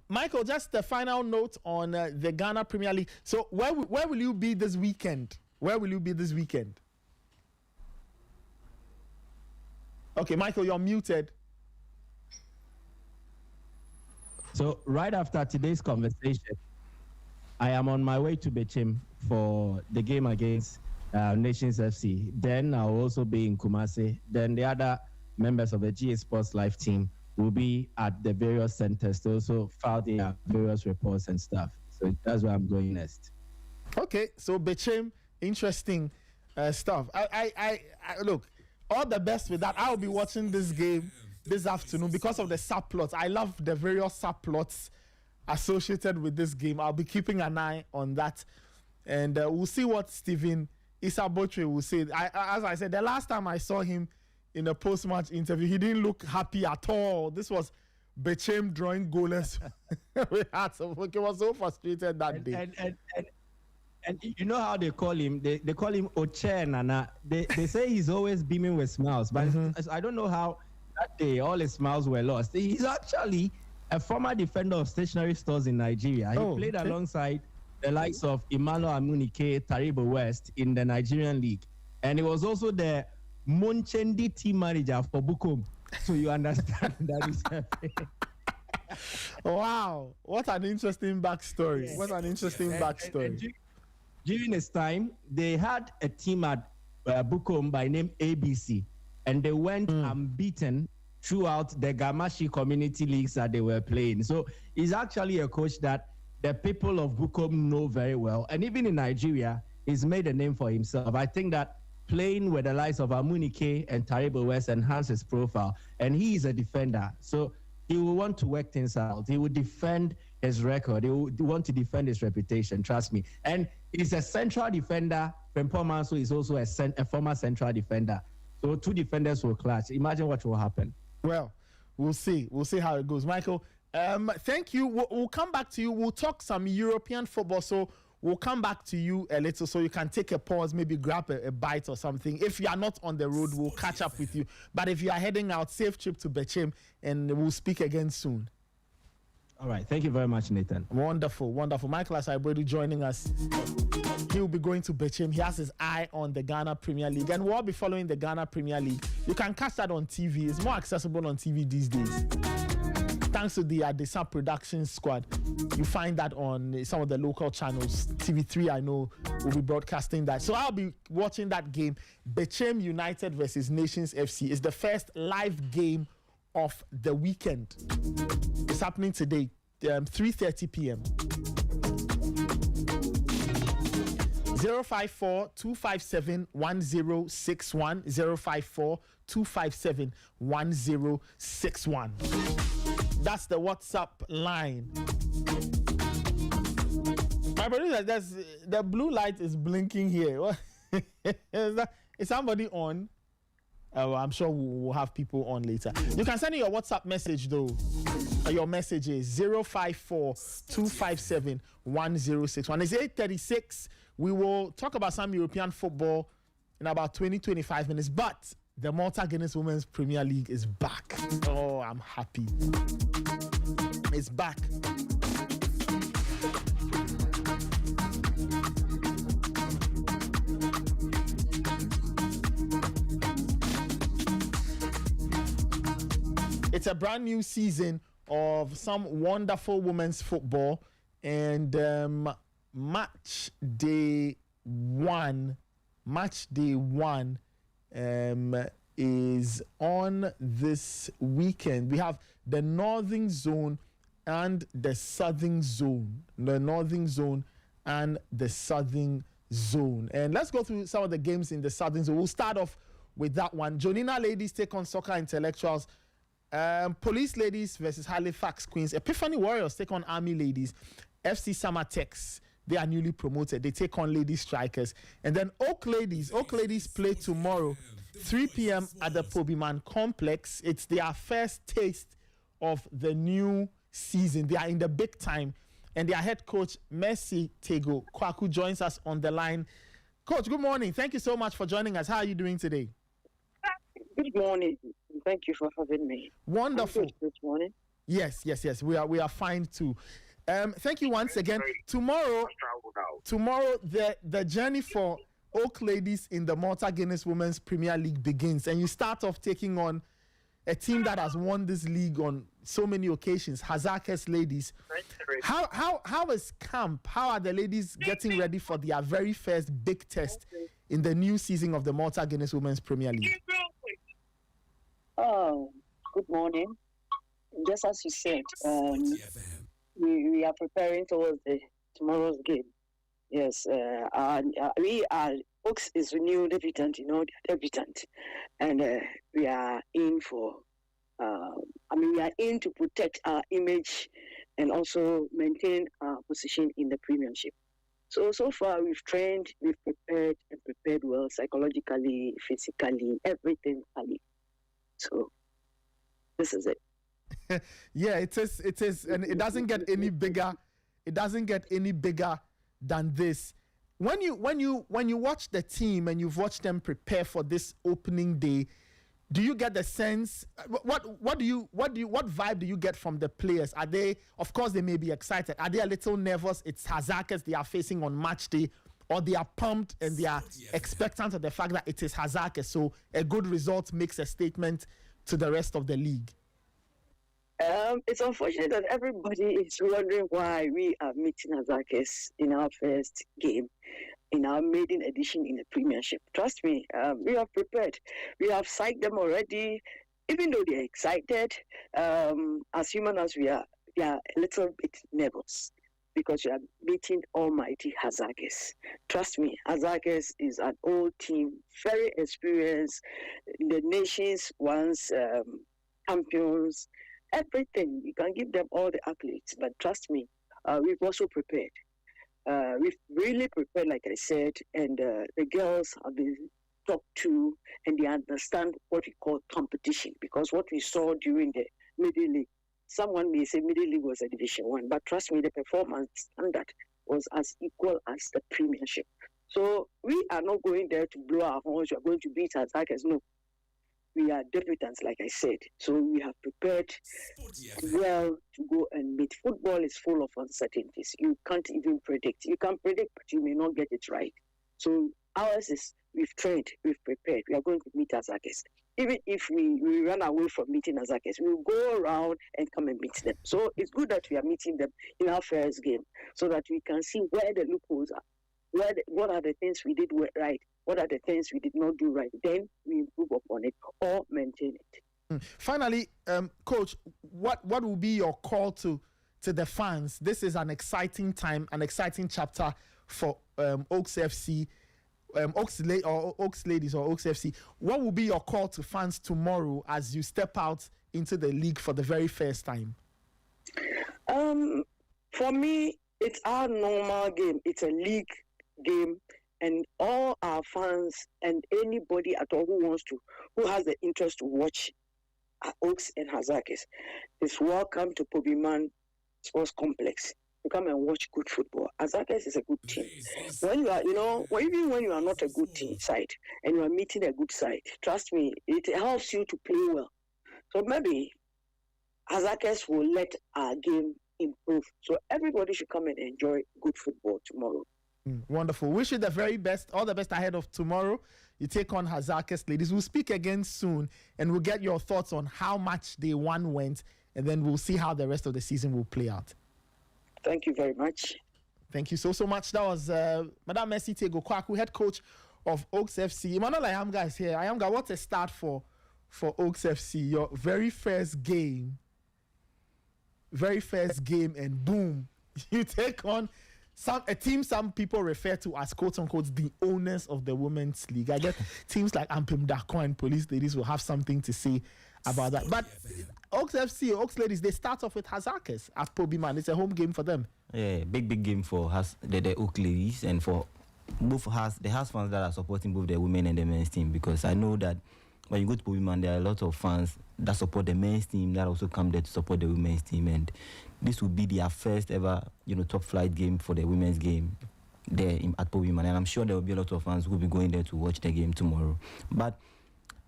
Michael, just the final note on the Ghana Premier League. So where will you be this weekend? Where will you be this weekend? Okay, Michael, you're muted. So right after today's conversation, I am on my way to Bechem for the game against Nations FC. Then I'll also be in Kumasi. Then the other members of the GA Sports Live team will be at the various centers to also file their various reports and stuff. So that's where I'm going next. Okay, so Bechem, interesting stuff. I look, all the best with that. I'll be watching this game this afternoon because of the subplots. I love the various subplots associated with this game. I'll be keeping an eye on that, and we'll see what Stephen Isabotre will say. As I said, the last time I saw him in a post-match interview, he didn't look happy at all. This was Bechem drawing goalless with Hearts of Oak. He was so frustrated that day. And you know how they call him? They call him Oche Nana. They say he's always beaming with smiles, but I don't know how that day all his smiles were lost. He's actually a former defender of stationery stores in Nigeria. He played alongside the likes of Emmanuel Amunike, Taribo West in the Nigerian League. And he was also the Monchendi team manager for Bukom. So you understand that is wow, what an interesting backstory. Yes. What an interesting backstory. And during his time, they had a team at Bukom by name ABC, and they went unbeaten throughout the Gamashi community leagues that they were playing. So he's actually a coach that the people of Bukom know very well. And even in Nigeria, he's made a name for himself. I think that playing with the likes of Amunike and Taribo West enhances his profile. And he is a defender. So he will want to work things out. He will defend his record. He will want to defend his reputation, trust me. And he's a central defender. Prempeh Manso is also a former central defender. So 2 defenders will clash. Imagine what will happen. Well, we'll see. We'll see how it goes. Michael, Thank you. We'll come back to you. We'll talk some European football. So we'll come back to you a little so you can take a pause, maybe grab a bite or something. If you are not on the road, we'll catch up with you. But if you are heading out, safe trip to Bechem, and we'll speak again soon. All right. Thank you very much, Nathan. Wonderful, wonderful. Michael Asaibodu joining us. He'll be going to Bechem. He has his eye on the Ghana Premier League. And we'll be following the Ghana Premier League. You can catch that on TV. It's more accessible on TV these days. Thanks to the Adesa production squad. You find that on some of the local channels. TV3, I know, will be broadcasting that. So I'll be watching that game. Bechem United versus Nations FC is the first live game of the weekend. It's happening today, 3:30 p.m. 054-257-1061, 054-257-1061. That's the WhatsApp line. My brother, the blue light is blinking here. Is somebody on? I'm sure we'll have people on later. You can send me your WhatsApp message though. Your message is 054-257-1061. It's 8:36. We will talk about some European football in about 20-25 minutes. But the Malta Guinness Women's Premier League is back. Oh, I'm happy. It's back. It's a brand new season of some wonderful women's football, and match day one is on this weekend. We have the Northern Zone and the Southern Zone. The Northern Zone and the Southern Zone. And let's go through some of the games in the Southern Zone. We'll start off with that one. Jonina Ladies take on Soccer Intellectuals. Police Ladies versus Halifax Queens. Epiphany Warriors take on Army Ladies. FC Samatex, they are newly promoted. They take on Lady Strikers. And then Oak Ladies play tomorrow, 3 p.m. at the Pobiman Complex. It's their first taste of the new season. They are in the big time. And their head coach, Mercy Tego Kwaku, joins us on the line. Coach, good morning. Thank you so much for joining us. How are you doing today? Good morning. Thank you for having me. Wonderful. Good morning. Yes. We are fine too. Thank you once again. Tomorrow, the journey for Oak Ladies in the Malta Guinness Women's Premier League begins, and you start off taking on a team that has won this league on so many occasions, Hazakes Ladies. How is camp? How are the ladies getting ready for their very first big test in the new season of the Malta Guinness Women's Premier League? Oh, good morning. Just as you said, we are preparing towards tomorrow's game. Yes, Oaks is a new debutant, and we are in for. We are in to protect our image and also maintain our position in the Premiership. So far we've trained, we've prepared well psychologically, physically, everything. So this is it. Yeah, it is, and it doesn't get any bigger. It doesn't get any bigger than this. When you watch the team and you've watched them prepare for this opening day, do you get the sense? What vibe do you get from the players? Are they? Of course, they may be excited. Are they a little nervous? It's Hazakes they are facing on match day, or they are pumped and they are expectant of the fact that it is Hazakes. So a good result makes a statement to the rest of the league. It's unfortunate that everybody is wondering why we are meeting Hazakes in our first game, in our maiden edition in the Premiership. Trust me, we have prepared. We have psyched them already. Even though they're excited, as human as we are a little bit nervous because we are meeting almighty Hazakes. Trust me, Hazakes is an old team, very experienced, the nation's once champions. Everything, you can give them all the accolades, but trust me, we've also prepared. We've really prepared, like I said, and the girls have been talked to, and they understand what we call competition, because what we saw during the Middle League someone may say Middle League was a Division 1, but trust me, the performance standard was as equal as the Premiership. So we are not going there to blow our horns. We are going to beat attackers. No. We are debutants, like I said. So we have prepared well to go and meet. Football is full of uncertainties. You can't even predict. You can predict, but you may not get it right. So ours is, we've trained, we've prepared. We are going to meet Azakis. Even if we run away from meeting Azakis, we will go around and come and meet them. So it's good that we are meeting them in our first game so that we can see where the loopholes are. What are the things we did right? What are the things we did not do right? Then we improve upon it or maintain it. Finally, Coach, what will be your call to the fans? This is an exciting time, an exciting chapter for Oaks FC, Oaks Ladies or Oaks FC. What will be your call to fans tomorrow as you step out into the league for the very first time? For me, it's our normal game. It's a league game, and all our fans and anybody at all who has the interest to watch Oaks and Hazakis is welcome to Pobiman Sports Complex to come and watch good football. Hazakis is a good team. When you are, even when you are not a good team side and you are meeting a good side, trust me, it helps you to play well. So maybe Hazakis will let our game improve. So everybody should come and enjoy good football tomorrow. Wonderful. Wish you the very best, all the best ahead of tomorrow. You take on Hazakis Ladies. We'll speak again soon and we'll get your thoughts on how much day one went, and then we'll see how the rest of the season will play out. Thank you very much. Thank you so much. That was Madam Mercy Tego Kwaku, head coach of Oaks FC. Emmanuel Ayamga is here. Ayamga, what's a start for Oaks FC? Your very first game, and boom, you take on a team some people refer to as quote-unquote the owners of the women's league. I guess teams like Ampim Dako and Police Ladies will have something to say about that. But Oaks FC, Oaks Ladies, they start off with Hazakis at Pobiman. It's a home game for them. Yeah, big game for the Oaks Ladies and for both the House fans that are supporting both the women and the men's team, because I know that when you go to Pobiman, there are a lot of fans that support the men's team that also come there to support the women's team, and this will be their first ever, top flight game for the women's game there at Pobiman, and I'm sure there will be a lot of fans who will be going there to watch the game tomorrow. But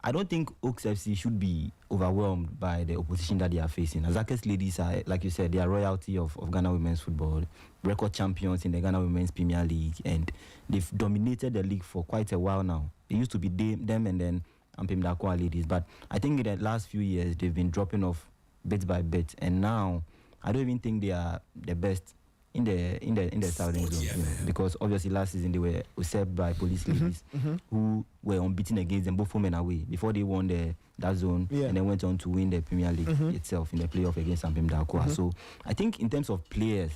I don't think Oaks FC should be overwhelmed by the opposition that they are facing. Azakis Ladies are, like you said, they are royalty of Ghana women's football, record champions in the Ghana Women's Premier League, and they've dominated the league for quite a while now. It used to be them and then Ampim Dako Ladies, but I think in the last few years they've been dropping off bit by bit, and now I don't even think they are the best in the southern zone, because obviously last season they were usurped by Police Ladies, who were unbeaten against them both home and away before they won that zone, and then went on to win the Premier League itself in the playoff against Ampim Dako. So I think in terms of players,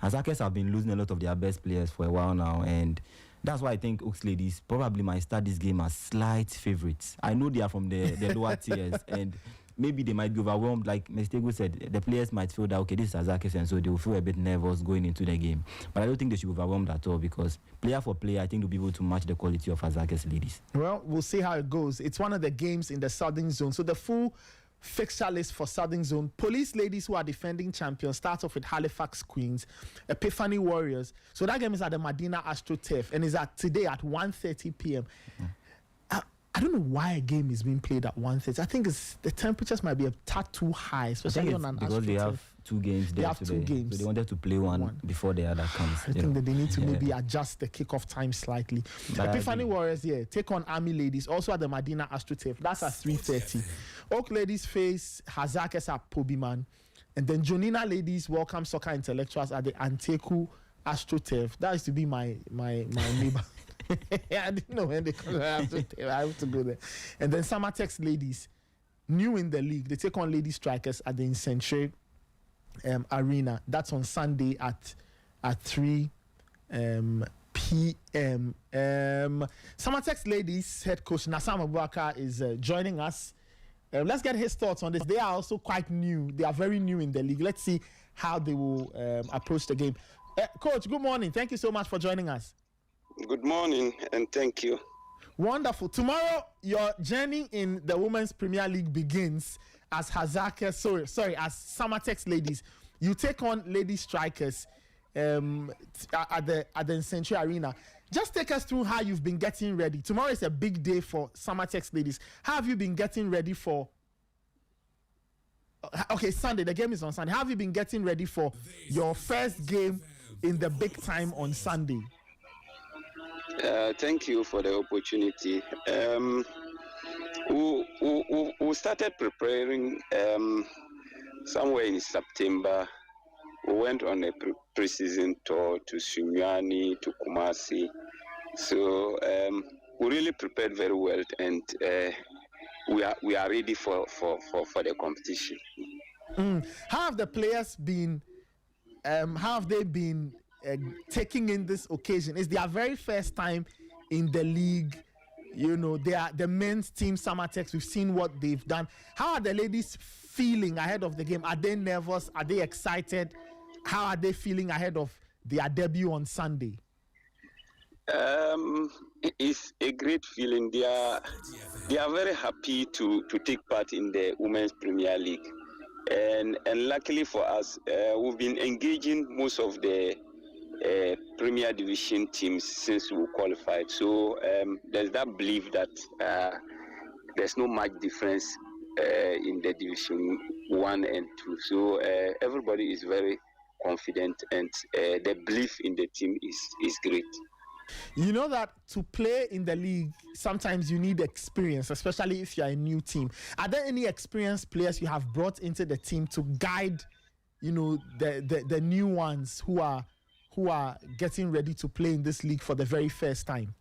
Hazakis have been losing a lot of their best players for a while now, and that's why I think Oaks Ladies probably might start this game as slight favorites. I know they are from the lower tiers, and maybe they might be overwhelmed. Like Mr. said, the players might feel that, okay, this is Hazakis, and so they will feel a bit nervous going into the game. But I don't think they should be overwhelmed at all, because player for player, I think they'll be able to match the quality of Hazakis Ladies. Well, we'll see how it goes. It's one of the games in the Southern Zone. So the full fixture list for Southern Zone: Police Ladies, who are defending champions, start off with Halifax Queens, Epiphany Warriors. So that game is at the Medina AstroTurf and is today at 1:30 p.m. I don't know why a game is being played at 1:30. I think the temperatures might be a tad too high, especially on an AstroTurf. Because they have two games there today. Two games. So they wanted to play one before the other comes. I think that they need to maybe adjust the kickoff time slightly. Epiphany Warriors, take on Army Ladies, also at the Medina AstroTurf. That's at 3:30. Oak Ladies face Hazakis at Pobiman. And then Jonina Ladies welcome Soccer Intellectuals at the Anteku AstroTurf. That used to be my neighbor. I didn't know when they call it AstroTurf. I have to go there. And then Samatex Ladies, new in the league, they take on Lady Strikers at the Incentre Arena. That's on Sunday at 3 p.m. Samatex Ladies head coach Nassam Abubakar is joining us. Let's get his thoughts on this. They are also quite new. They are very new in the league. Let's see how they will approach the game. Coach, good morning. Thank you so much for joining us. Good morning, and thank you. Wonderful. Tomorrow, your journey in the Women's Premier League begins as Hazaka, sorry, as Samatex ladies, you take on lady strikers at the Century Arena. Just take us through how you've been getting ready. Tomorrow is a big day for Samatex ladies. How have you been getting ready for? Okay, Sunday. The game is on Sunday. How have you been getting ready for your first game in the big time on Sunday? Thank you for the opportunity. We started preparing somewhere in September. We went on a pre-season tour to Sunyani, to Kumasi. So we really prepared very well, and we are ready for the competition. How have the players been? How have they been taking in this occasion? It's their very first time in the league. You know, they are the men's team, Samatex. We've seen what they've done. How are the ladies feeling ahead of the game? Are they nervous? Are they excited? How are they feeling ahead of their debut on Sunday? It's a great feeling. They are very happy to take part in the Women's Premier League, and luckily for us, we've been engaging most of the Premier Division teams since we qualified. So there's that belief that there's no much difference in the Division 1 and 2. So everybody is very confident, and the belief in the team is great. You know that to play in the league, sometimes you need experience, especially if you're a new team. Are there any experienced players you have brought into the team to guide, you know, the new ones who are getting ready to play in this league for the very first time?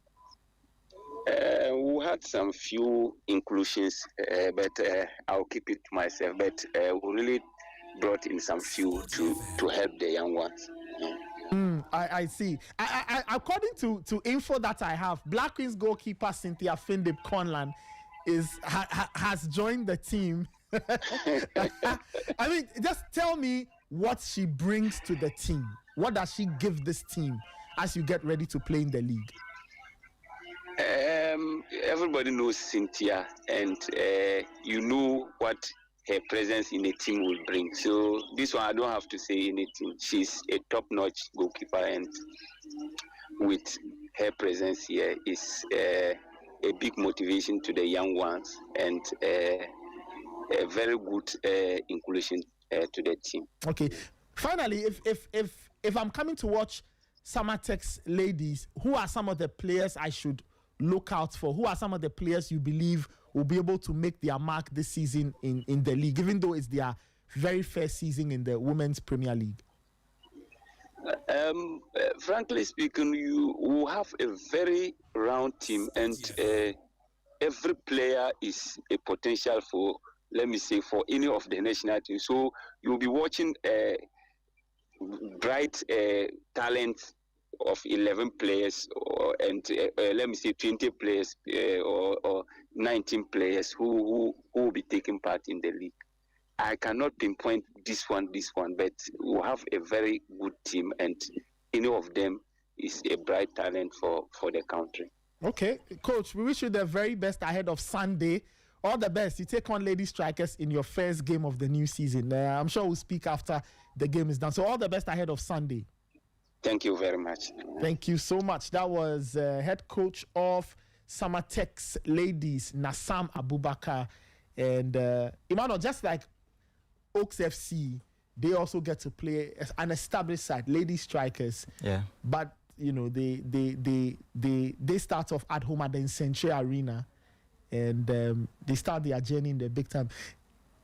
We had some few inclusions, but I'll keep it to myself. But we really brought in some few to help the young ones. I see. I according to info that I have, Black Queen's goalkeeper Cynthia Findip Conlan has joined the team. I mean, just tell me what she brings to the team. What does she give this team as you get ready to play in the league? Everybody knows Cynthia, and you know what her presence in the team will bring. So this one, I don't have to say anything. She's a top-notch goalkeeper, and with her presence here is a big motivation to the young ones, and a very good inclusion to the team. Okay. Finally, if I'm coming to watch Samatex ladies, who are some of the players I should look out for? Who are some of the players you believe will be able to make their mark this season in the league, even though it's their very first season in the Women's Premier League? Frankly speaking, you will have a very round team, and every player is a potential for, let me say, for any of the national teams. So you'll be watching bright talent of 11 players, and let me say 20 players or 19 players who will be taking part in the league. I cannot pinpoint this one, but we have a very good team, and any of them is a bright talent for the country. Okay, Coach, we wish you the very best ahead of Sunday. All the best. You take on Lady Strikers in your first game of the new season. I'm sure we'll speak after the game is done. So all the best ahead of Sunday. Thank you very much. Thank you so much. That was head coach of Samatex ladies, Nassam Abubakar. And Emmanuel, just like Oaks FC, they also get to play an established side, Lady Strikers. Yeah. But, you know, they start off at home at the Century Arena. And they start their journey in the big time.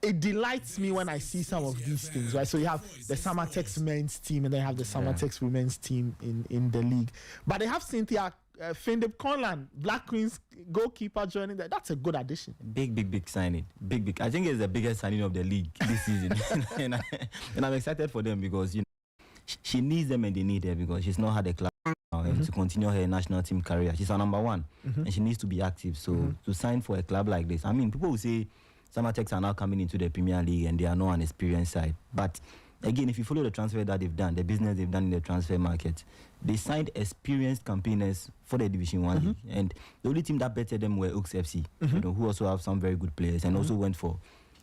It delights me when I see some of these things, right? So you have the Samatex men's team, and then you have the Samatex women's team in the league. But they have Cynthia Findip Conlan, Black Queen's goalkeeper, joining that. That's a good addition. Big signing. Big. I think it's the biggest signing of the league this season. and I'm excited for them because, you know, she needs them and they need her because she's not had a club now to continue her national team career. She's our number one, and she needs to be active. So to sign for a club like this, I mean, people will say Samatex are now coming into the Premier League and they are not an experienced side. But again, if you follow the transfer that they've done, the business they've done in the transfer market, they signed experienced campaigners for the Division 1 league. And the only team that bettered them were Oaks FC, you know, who also have some very good players and also went for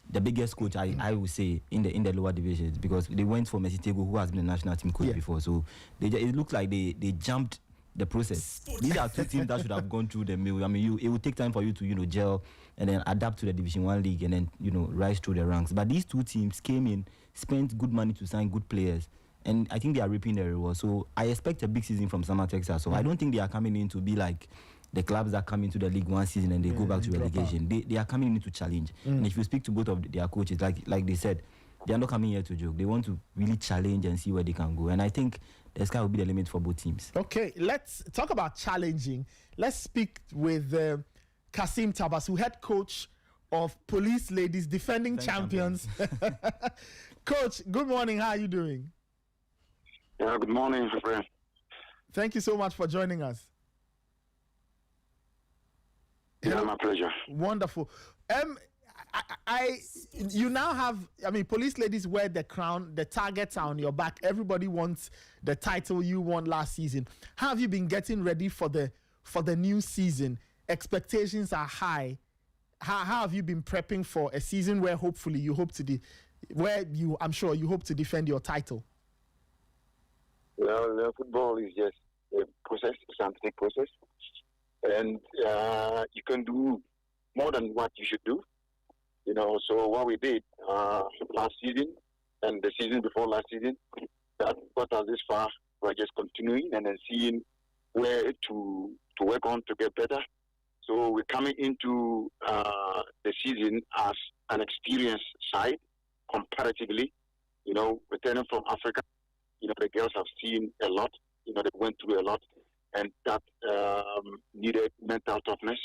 the biggest coach I would say in the lower divisions, because they went for Mesitego, who has been a national team coach before. So it looked like they jumped the process. These are two teams that should have gone through the mill. I mean, it would take time for you to gel and then adapt to the Division 1 league and then rise through the ranks. But these two teams came in, spent good money to sign good players, and I think they are reaping the reward. So I expect a big season from Summer Texas. So I don't think they are coming in to be like the clubs that come into the league one season and they go back to relegation. They are coming in to challenge. And if you speak to both of their coaches, like they said, they are not coming here to joke. They want to really challenge and see where they can go. And I think the sky will be the limit for both teams. Okay, let's talk about challenging. Let's speak with Kasim Tabasu, head coach of Police Ladies, defending champions. Coach, good morning. How are you doing? Yeah, good morning, friend. Thank you so much for joining us. Yeah, my pleasure. Wonderful. You now have, Police Ladies wear the crown, the targets are on your back. Everybody wants the title you won last season. How have you been getting ready for the new season? Expectations are high. How have you been prepping for a season where hopefully you hope to I'm sure you hope to defend your title? Well, football is just a process, a scientific process. And you can do more than what you should do. So what we did last season and the season before last season, that got us this far. We're just continuing and then seeing where to work on to get better. So we're coming into the season as an experienced side comparatively. Returning from Africa, the girls have seen a lot. They went through a lot, and that needed mental toughness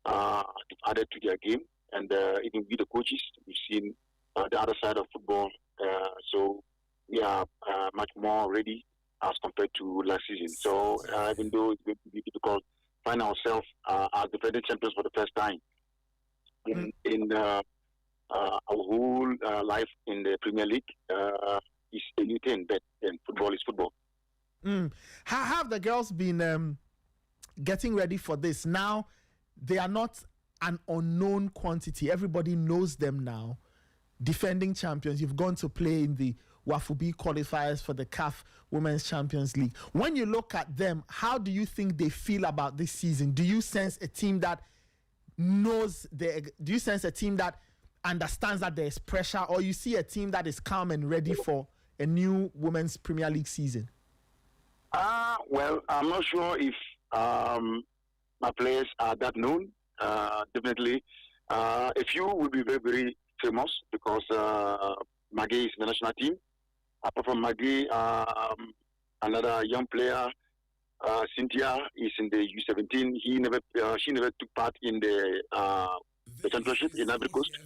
added to their game. And even with the coaches, we've seen the other side of football. So we are much more ready as compared to last season. So even though it's going to be difficult, find ourselves as defending champions for the first time in our whole life in the Premier League is a new thing, but football is football. How have the girls been getting ready for this? Now, they are not an unknown quantity. Everybody knows them now. Defending champions. You've gone to play in the WAFUB qualifiers for the CAF Women's Champions League. When you look at them, how do you think they feel about this season? Do you sense a team that do you sense a team that understands that there's pressure, or you see a team that is calm and ready for a new Women's Premier League season? Well, I'm not sure if my players are that known. Definitely. A few will be very, very famous because Maggie is in the national team. Apart from Maggie, another young player, Cynthia, is in the U17. She never took part in the championship in Ivory Coast.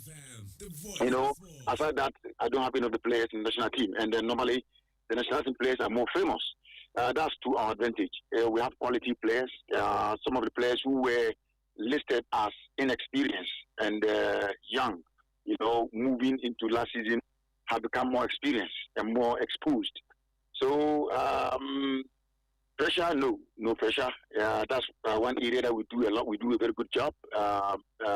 Aside that, I don't have any of the players in the national team. And then normally, the national team players are more famous. That's to our advantage. We have quality players. Some of the players who were listed as inexperienced and young, moving into last season, have become more experienced and more exposed. So pressure, no pressure. That's one area that we do a lot. We do a very good job.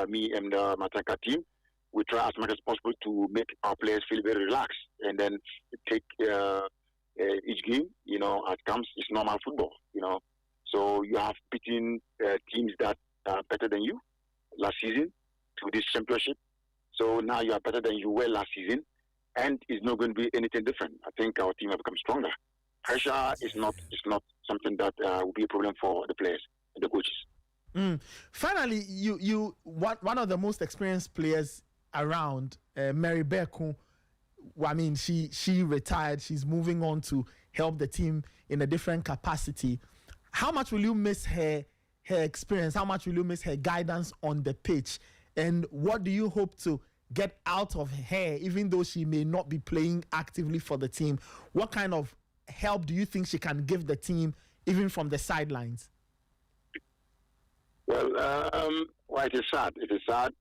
Me and the Mataka team, we try as much as possible to make our players feel very relaxed, and then take each game, as it comes. It's normal football, So you have beaten teams that are better than you last season to this championship. So now you are better than you were last season, and it's not going to be anything different. I think our team have become stronger. Pressure is not something that will be a problem for the players and the coaches. Finally, you one of the most experienced players around, Mary Beku. She retired. She's moving on to help the team in a different capacity. How much will you miss her experience? How much will you miss her guidance on the pitch? And what do you hope to get out of her, even though she may not be playing actively for the team? What kind of help do you think she can give the team, even from the sidelines? Well, it is sad. It is sad.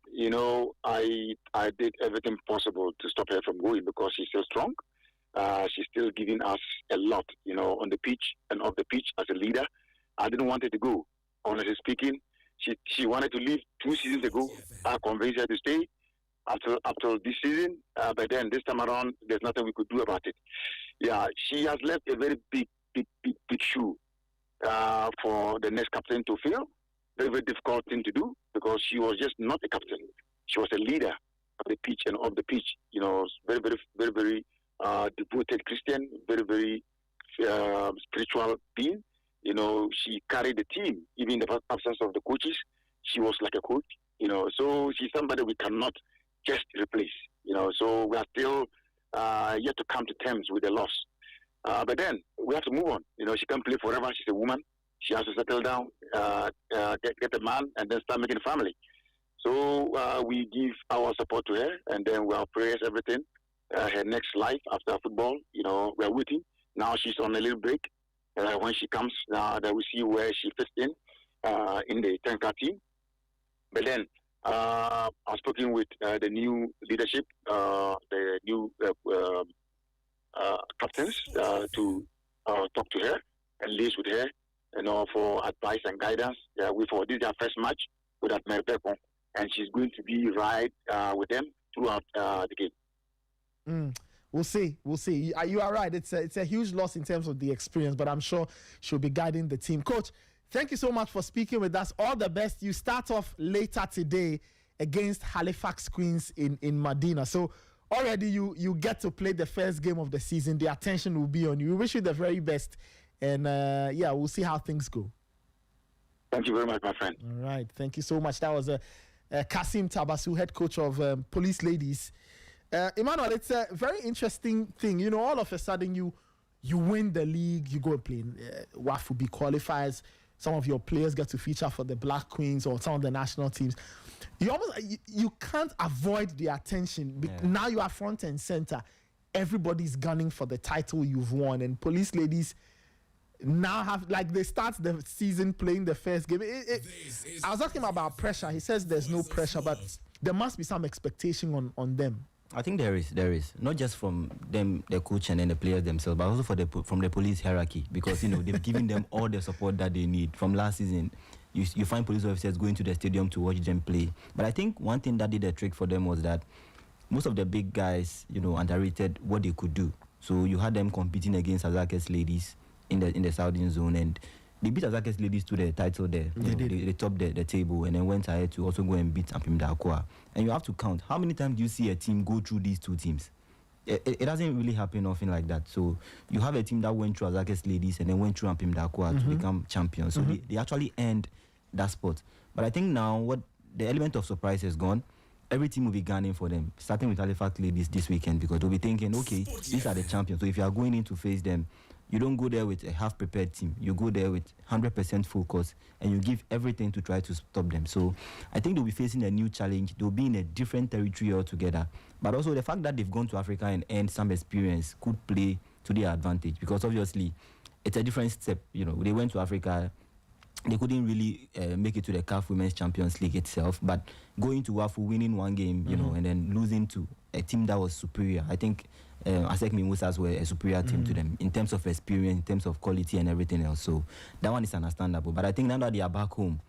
I did everything possible to stop her from going because she's still strong. She's still giving us a lot, on the pitch and off the pitch as a leader. I didn't want her to go. Honestly speaking, she wanted to leave 2 seasons ago. I convinced her to stay. up till this season. But then this time around, there's nothing we could do about it. Yeah, she has left a very big shoe for the next captain to fill. Very, very difficult thing to do because she was just not a captain. She was a leader of the pitch and off the pitch. You know, very devoted Christian, very, very spiritual being. You know, she carried the team, even in the absence of the coaches. She was like a coach, you know. So she's somebody we cannot just replace, you know. So we are still yet to come to terms with the loss. But then we have to move on. You know, she can't play forever. She's a woman. She has to settle down, get a man, and then start making a family. So we give our support to her, and then we are prayers, everything. Her next life after football, you know, we are waiting. Now she's on a little break. When she comes, then we see where she fits in the Tenka team. But then I've spoken with the new leadership, the new captains to talk to her and liaise with her, you know, for advice and guidance. This is their first match with Admiral, and she's going to be right with them throughout the game. We'll see. You are right. It's a huge loss in terms of the experience, but I'm sure she'll be guiding the team. Coach, thank you so much for speaking with us. All the best. You start off later today against Halifax Queens in Medina. So already you get to play the first game of the season. The attention will be on you. We wish you the very best. And we'll see how things go. Thank you very much, my friend. All right. Thank you so much. That was Kasim Tabasu, head coach of Police Ladies. Emmanuel, it's a very interesting thing. You know, all of a sudden you win the league, you go and play in WAFU B qualifiers. Some of your players get to feature for the Black Queens or some of the national teams. You can't avoid the attention. Now you are front and center. Everybody's gunning for the title you've won, and Police Ladies now have, like, they start the season playing the first game. I was asking him about pressure. He says there's no pressure, but there must be some expectation on them. I think there is not just from them, the coach, and then the players themselves, but also from the police hierarchy, because, you know, they've given them all the support that they need. From last season, you find police officers going to the stadium to watch them play. But I think one thing that did a trick for them was that most of the big guys, you know, underrated what they could do. So you had them competing against Azakes Ladies in the Southern Zone, and they beat Azakes Ladies to the title there. They topped the table, and then went ahead to also go and beat Ampim Dakwa. And you have to count how many times do you see a team go through these two teams? It doesn't really happen often like that. So you have a team that went through Azakes Ladies and then went through Ampim Dakwa to become champions. So they actually earned that spot. But I think now what the element of surprise is gone. Every team will be gunning for them, starting with Halifax Ladies this weekend, because they'll be thinking, okay, these are the champions. So if you are going in to face them, you don't go there with a half-prepared team. You go there with 100% focus, and you give everything to try to stop them. So I think they'll be facing a new challenge. They'll be in a different territory altogether. But also the fact that they've gone to Africa and earned some experience could play to their advantage, because obviously it's a different step. You know, they went to Africa. They couldn't really make it to the CAF Women's Champions League itself, but going to WAFU, winning one game, you know, and then losing to a team that was superior. I think Asek Mimosas were a superior team to them in terms of experience, in terms of quality and everything else. So that one is understandable. But I think now that they are back home,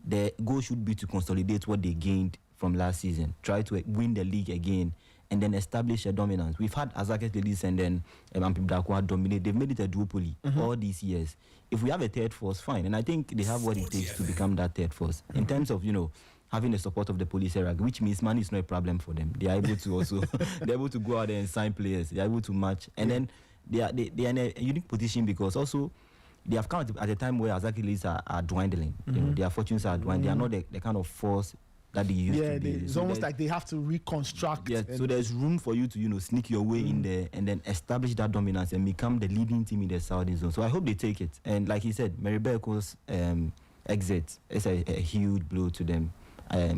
the goal should be to consolidate what they gained from last season, try to win the league again, and then establish a dominance. We've had Azakes Ladies and then Ampim Dakwa dominate. They've made it a duopoly all these years. If we have a third force, fine. And I think they have what it takes to become that third force. In terms of, you know, having the support of the police hierarchy, which means money is not a problem for them. They are able to also, they're able to go out there and sign players. They're able to match. And then they are in a unique position because also they have come at a time where Azakes Ladies are dwindling. You know, their fortunes are dwindling. They are not the kind of force that they used to be. It's almost like they have to reconstruct. Yeah, so there's room for you to, you know, sneak your way in there and then establish that dominance and become the leading team in the Southern Zone. So I hope they take it. And like he said, Mary Beko's exit is a huge blow to them.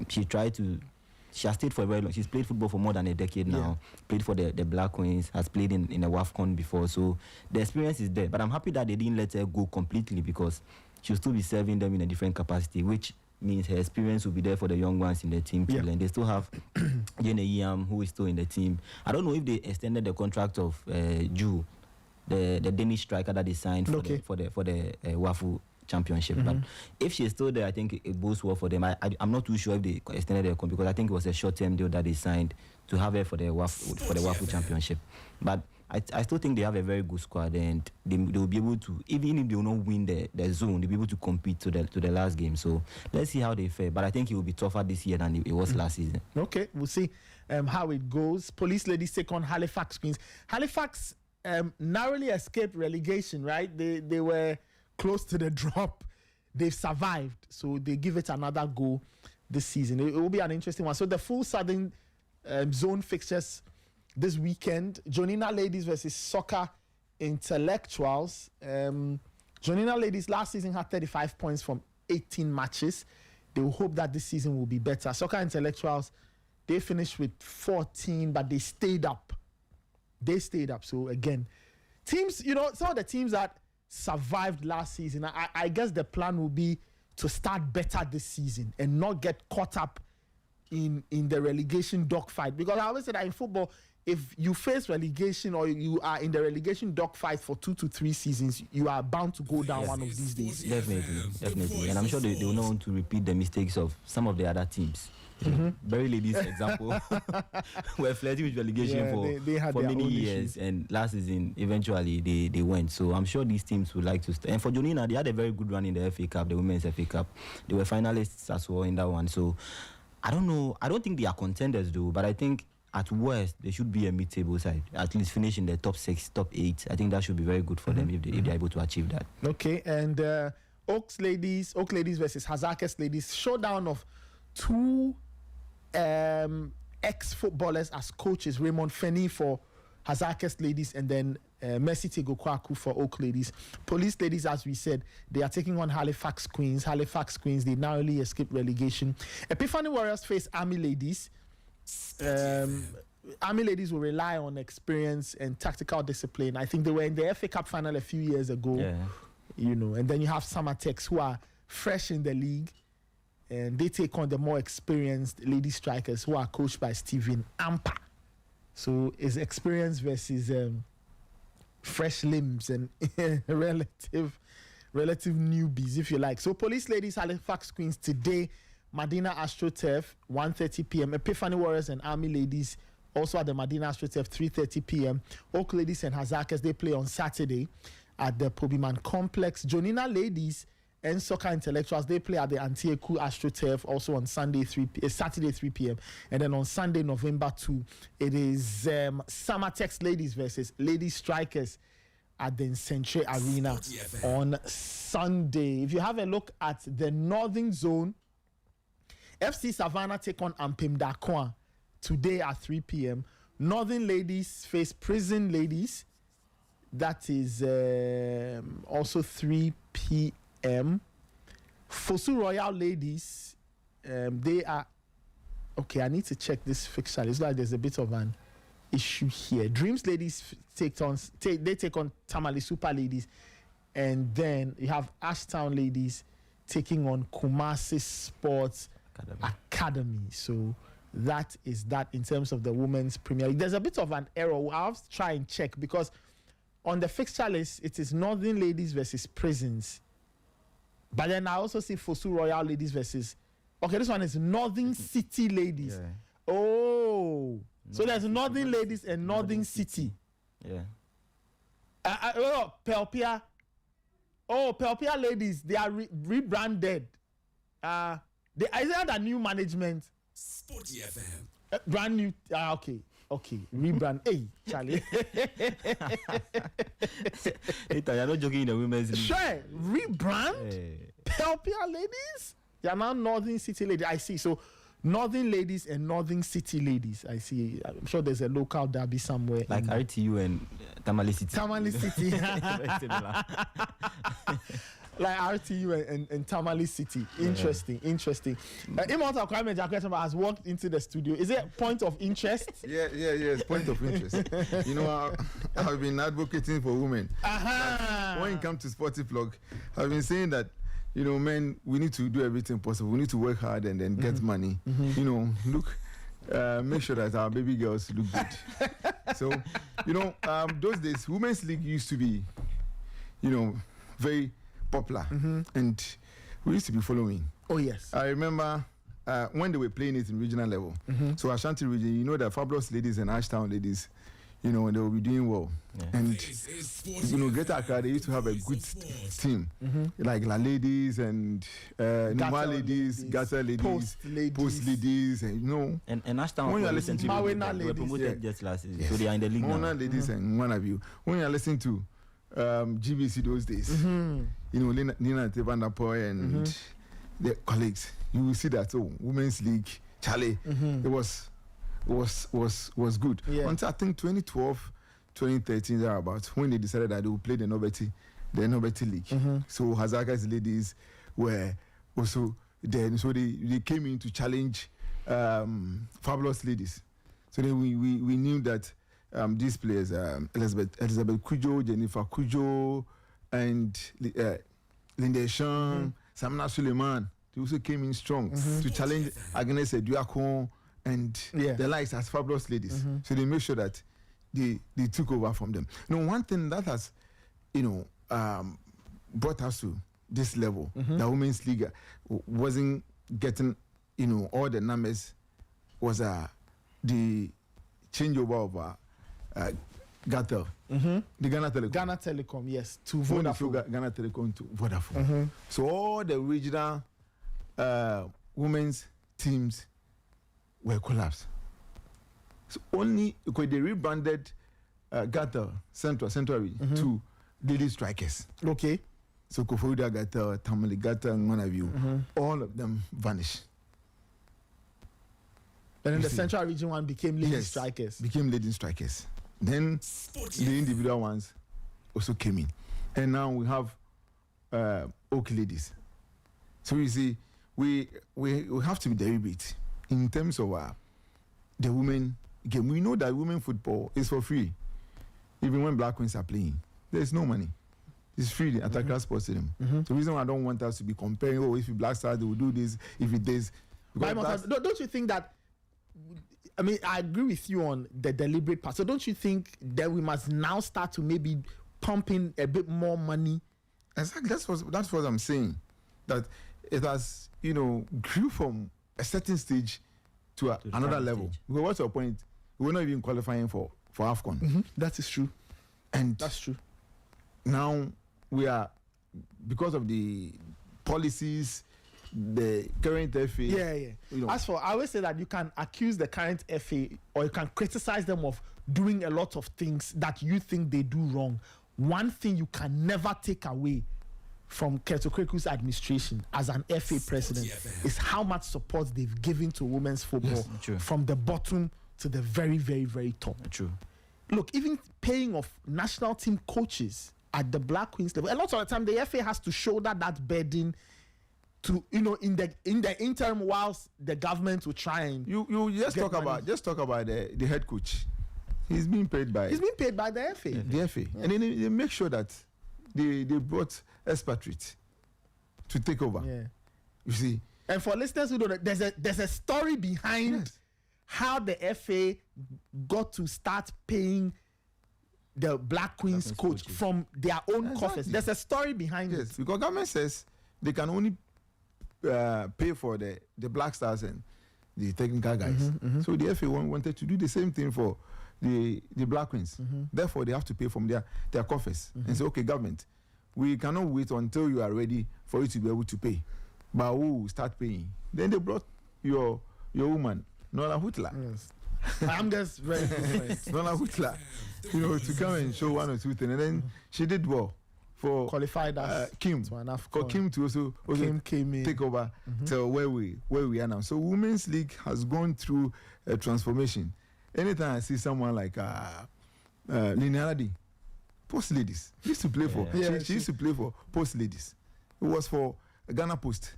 She has stayed for a very long. She's played football for more than a decade now. Played for the Black Queens, has played in a WAFCON before. So the experience is there. But I'm happy that they didn't let her go completely, because she'll still be serving them in a different capacity, which means her experience will be there for the young ones in the team too. And they still have Jane Yam, who is still in the team. I don't know if they extended the contract of Ju, the Danish striker that they signed for the WAFU championship. But if she's still there, I think it bodes well for them. I'm not too sure if they extended their contract, because I think it was a short-term deal that they signed to have her for the WAFU championship. But I still think they have a very good squad, and they will be able to, even if they will not win the zone, they'll be able to compete to the last game. So let's see how they fare. But I think it will be tougher this year than it was last season. Okay, we'll see how it goes. Police ladies take on Halifax Queens. Halifax narrowly escaped relegation, right? They were close to the drop. They've survived, so they give it another go this season. It will be an interesting one. So the full Southern zone fixtures this weekend: Jonina Ladies versus Soccer Intellectuals. Jonina Ladies last season had 35 points from 18 matches. They will hope that this season will be better. Soccer Intellectuals, they finished with 14, but they stayed up. So again, teams, some of the teams that survived last season, I guess the plan will be to start better this season and not get caught up in the relegation dogfight. Because I always say that in football, if you face relegation or you are in the relegation dogfight for 2 to 3 seasons, you are bound to go down one of these days. Definitely. And I'm sure they will not want to repeat the mistakes of some of the other teams. Very Ladies example were flirting with relegation for many years, and last season eventually they went. So I'm sure these teams would like to stay. And for Jonina, they had a very good run in the FA Cup, the Women's FA Cup. They were finalists as well in that one. So I don't know. I don't think they are contenders though, but I think at worst they should be a mid-table side, at least finish in the top 6, top 8. I think that should be very good for them if they're able to achieve that. Okay, and Oak Ladies versus Hazakes Ladies, showdown of 2 ex-footballers as coaches: Raymond Fenny for Hazakes Ladies and then Mercy Tegokwaku for Oak Ladies. Police Ladies, as we said, they are taking on Halifax Queens. Halifax Queens, they narrowly escaped relegation. Epiphany Warriors face Army Ladies. Army Ladies will rely on experience and tactical discipline. I think they were in the FA Cup final a few years ago. And then you have Summertex, who are fresh in the league, and they take on the more experienced Lady Strikers, who are coached by Stephen Ampa. So it's experience versus fresh limbs and relative newbies, if you like. So Police Ladies, Halifax Queens today, Medina AstroTurf, 1:30 p.m. Epiphany Warriors and Army Ladies also at the Medina AstroTurf, 3:30 p.m. Oak Ladies and Hazakes, they play on Saturday at the Pobiman Complex. Jonina Ladies and Soccer Intellectuals, they play at the Antieku AstroTurf also on Saturday 3 p.m. And then on Sunday, November 2, it is Summertex Ladies versus Lady Strikers at the Century Arena on Sunday. If you have a look at the Northern Zone, FC Savannah take on Ampem Dakwa today at 3 p.m. Northern Ladies face Prison Ladies. That is also 3 p.m. Fosu Royal Ladies, they are... Okay, I need to check this fixture. It's like there's a bit of an issue here. Dreams Ladies take on Tamale Super Ladies. And then you have Ashtown Ladies taking on Kumasi Sports Academy. So that is that in terms of the Women's Premier League. There's a bit of an error. I'll have to try and check, because on the fixture list, it is Northern Ladies versus Prisons. But then I also see Fosu Royal Ladies versus... Okay, this one is Northern City Ladies. Yeah. Oh. So there's Northern Ladies and Northern City. Yeah. Pelpia. Oh, Pelpia Ladies, they are rebranded. They either the new management. Sporty FM. Brand new. Okay. Rebrand. Hey, Charlie. You're not joking in the women's league. Sure. Rebrand? Hey. Pelpia Ladies? They are now Northern City Ladies. I see. So, Northern Ladies and Northern City Ladies. I see. I'm sure there's a local derby somewhere. Like RTU and Tamale City. Tamale City. Like RTU and Tamale City. Interesting. Immortal Crime Jackson has walked into the studio. Is it a point of interest? Yes, point of interest. I've been advocating for women. Like, when it comes to Sporty Vlog, I've been saying that, men, we need to do everything possible. We need to work hard and then get money. Look, make sure that our baby girls look good. So, those days, Women's League used to be, very popular, and we used to be following. Oh yes. I remember when they were playing it in regional level. So Ashanti region, you know, the Fabulous ladies and Ashtown ladies, you know, they will be doing well. And you know, Greater Accra, they used to have a good team, like La Ladies and Numa Ladies, Gata Ladies, Post Ladies, and you know. And Ashtown, when you are listening to they were promoted just last season, so they are in the league now. Ladies and one of you. When you are listening to GBC those days, you know, Nina Tevandapoy and their colleagues, you will see that Women's League, Charlie, it was good. Until I think 2012, 2013 thereabouts, when they decided that they would play the Novelty League. So Hazaka's ladies were also there, so they came in to challenge Fabulous ladies. So then we knew that these players, Elizabeth Kujo, Jennifer Kujo, and Linda Sham, Samna Suleiman, they also came in strong to challenge Agnes Eduakon and the likes as Fabulous ladies. So they made sure that they took over from them. You know, one thing that has, you know, brought us to this level, the Women's League wasn't getting, you know, all the numbers, was the changeover of Gatel, the Ghana Telecom. Ghana Telecom, yes, to Vodafone. Ghana Telecom to Vodafone. So all the regional women's teams were collapsed. So only because they rebranded Gatel Central region to Daily Strikers. Okay. So Kofoida Gatel, Tamale Gatel, and one of you, all of them vanished. And then the Central Region one became Lady Strikers. Became Lady Strikers. Then the individual ones also came in. And now we have Oak Ladies. So you see, we have to be deliberate in terms of the women game. We know that women football is for free. Even when Black Queens are playing, there's no money. It's free at Accra Sports Stadium. So the reason why I don't want us to be comparing, if Black Stars, they will do this, if it is. Don't you think that, I mean, I agree with you on the deliberate part. So don't you think that we must now start to maybe pump in a bit more money? Exactly. That's what I'm saying. That it has, you know, grew from a certain stage to another level. Because what's your point? We're not even qualifying for AFCON. That is true. And that's true. Now we are, because of the policies, the current FA. You know. As for, I always say that you can accuse the current FA or you can criticize them of doing a lot of things that you think they do wrong. One thing you can never take away from Keto Kweku's administration as an FA president is how much support they've given to women's football from the bottom to the very, very, very top. True. Look, even paying of national team coaches at the Black Queens level, a lot of the time the FA has to shoulder that burden to, you know, in the interim whilst the government will try and you just talk about the head coach. He's being paid by the FA. The FA. And then they make sure that they brought expatriates to take over. You see. And for listeners who don't know, there's a story behind how the FA got to start paying the Black Queens coach from their own coffers. There's a story behind it. Because government says they can only pay for the Black Stars and the technical guys. So the FA wanted to do the same thing for the Black Queens. Therefore, they have to pay from their coffers and say, okay, government, we cannot wait until you are ready for you to be able to pay. But who will start paying? Then they brought your woman, Nola Hutla. I'm just very Nola Hutla, you know, to come and show one or two things. And then she did well for qualified as Kim. For Kim to also came in. Take over to where we are now. So Women's League has gone through a transformation. Anytime I see someone like Linearity, Post Ladies, used to play for. She used to play for Post Ladies. It was for Ghana Post.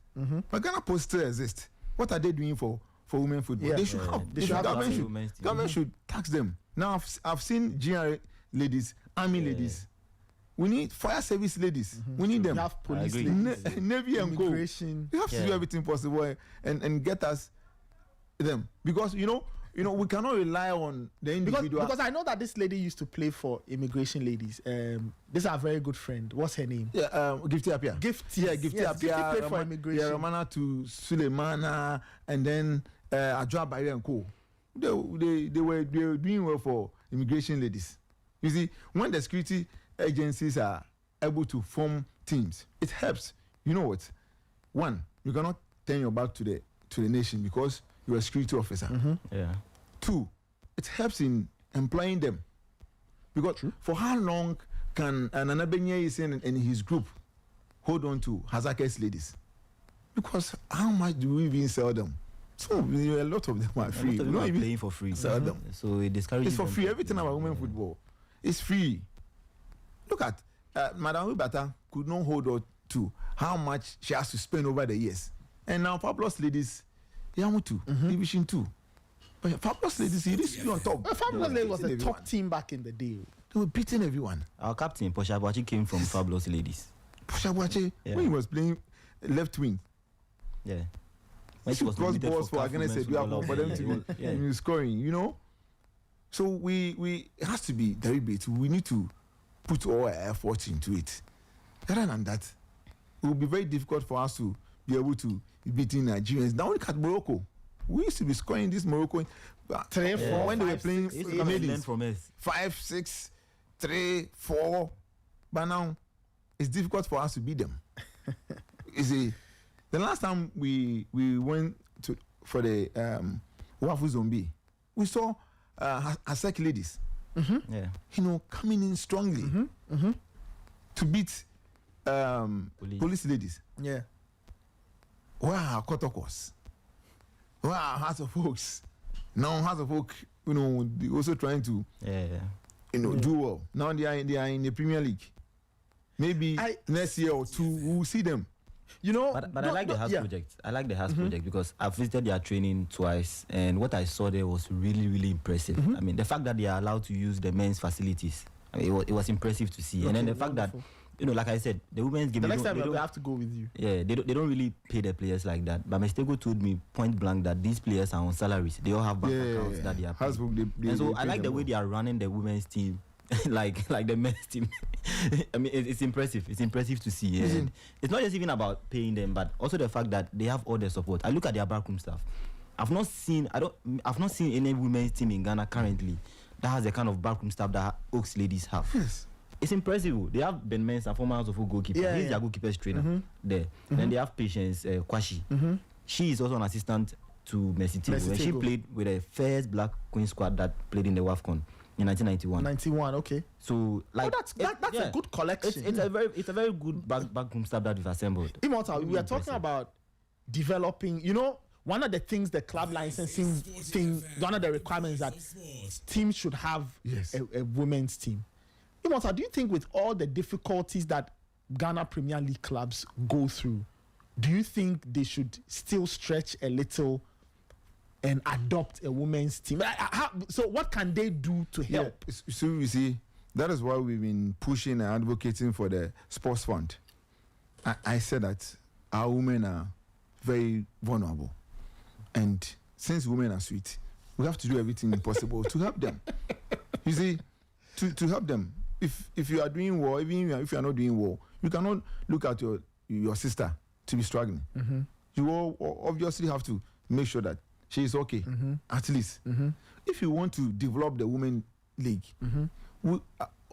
But Ghana Post still exists. What are they doing for women football? They should have. Government should tax them. Now I've seen GR ladies, army ladies. We need fire service ladies. We need them. We have police ladies, Navy and immigration. You have to do everything possible and get us them. Because, you know, we cannot rely on the individual. Because I know that this lady used to play for immigration ladies. This is our very good friend. What's her name? Yeah, Gifty Apia. Gifty. Yeah, Gifty Apia. Gifty played for immigration. Yeah, Romana to Suleimana, and then Adjoa Barry and Co. They were doing well for immigration ladies. You see, when the security agencies are able to form teams, it helps. You know what? One, you cannot turn your back to the nation because you're a security officer. Mm-hmm. Yeah. Two, it helps in employing them. Because for how long can Nana Benye and his group hold on to Hazakes ladies? Because how much do we even sell them? So a lot of them are free. A lot of them are playing for free. Sell them. So it discourages. It's for them free. to Everything play. about women football is free. Look at Madame Wibata could not hold on to how much she has to spend over the years. And now Fabulous Ladies, Yamutu, Division 2. But Fabulous Ladies, he used to be on top. Fabulous Ladies was the top team back in the day. They were beating everyone. Our captain, Poshabachi, came from Fabulous Ladies. Poshabachi, when he was playing left wing. Yeah. When he cross balls for against for them to be scoring, So we it has to be deliberate. We need to put all our effort into it. Other than that, it will be very difficult for us to be able to be beating Nigerians. Now look at Morocco. We used to be scoring this Morocco 3-4 when they were playing ladies. From us. 5, 6, 3, 4. But now it's difficult for us to beat them. You see, the last time we went for the Wafu Zombie, we saw Hasek ladies. Mm-hmm. Yeah. Coming in strongly to beat police ladies. Yeah. Where are Kotokos? Where are House of Folks? Now House of Folk, they also trying to do well. Now they are in the Premier League. Maybe next year or two we'll see them. But I like the house project. I like the house project because I've visited their training twice, and what I saw there was really, really impressive. I mean, the fact that they are allowed to use the men's facilities, it was impressive to see. And then the fact that, like I said, the women's game. The next time we have to go with you. Yeah, they don't really pay the players like that. But Mestego told me point blank that these players are on salaries. They all have bank accounts that they are paying. And so I like the way they are running the women's team. like the men's team. I mean, it's impressive. It's impressive to see. And it's not just even about paying them, but also the fact that they have all the support. I look at their backroom staff. I've not seen any women's team in Ghana currently that has the kind of backroom staff that Oaks ladies have. Yes. It's impressive. They have Ben Mensah, former House of Folk goalkeeper. He's their goalkeeper's trainer there. Then they have Patience Kwashi. She is also an assistant to Mercy Table. And she played with the first Black Queen squad that played in the WAFCON. In 1991. 91, okay. So, that's a good collection. It's a very good backroom staff that we've assembled. Immortal, we are talking about developing. One of the things the club licensing thing, one of the requirements that teams should have a women's team. Immortal, do you think with all the difficulties that Ghana Premier League clubs go through, do you think they should still stretch a little and adopt a women's team? So what can they do to help? So you see, that is why we've been pushing and advocating for the sports fund. I said that our women are very vulnerable. And since women are sweet, we have to do everything possible to help them. You see, to help them. If you are doing well, even if you are not doing well, you cannot look at your sister to be struggling. You all obviously have to make sure that she is okay, at least. If you want to develop the women league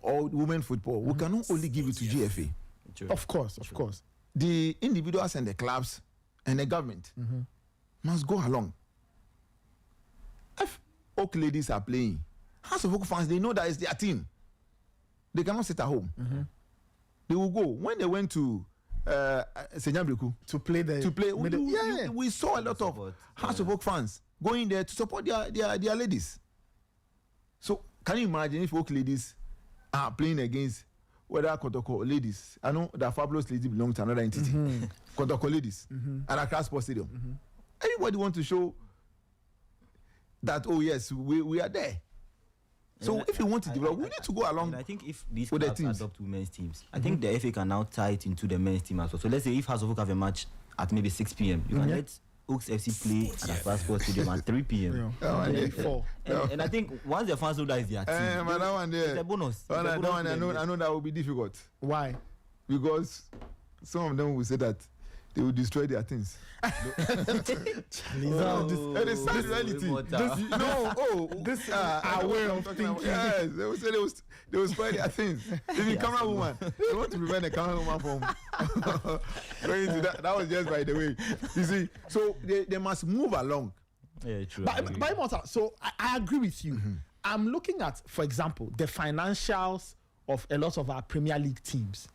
or women football, we cannot only give it to GFA. Of course. The individuals and the clubs and the government must go along. If Oak ladies are playing, House of Oak fans, they know that it's their team. They cannot sit at home. They will go. When they went to Senyabreku to play, we saw a lot of House of Oak fans going there to support their ladies. So can you imagine if Oak ladies are playing against whether Kotoko ladies? I know that Fabulous ladies belong to another entity. Kotoko ladies at Accra Sports Stadium. Everybody wants to show that, oh yes, we are there. So if you want to develop, we need to go along. I think if these clubs adopt women's teams, I think the FA can now tie it into the men's team as well. So let's say if House of Oak have a match at maybe 6 p.m., you can let Oaks FC play at Accra Sports Stadium at 3 p.m. And I think once the fans know that is their team, it's a bonus. I know that will be difficult. Why? Because some of them will say that they will destroy their things. It's sad reality. This our way of thinking. Yes, they will say they will spoil their things. Even camera woman, they want to prevent the camera woman from going to that. That was just by the way. You see, so they must move along. Yeah, true. But so I agree with you. Mm-hmm. I'm looking at, for example, the financials of a lot of our Premier League teams.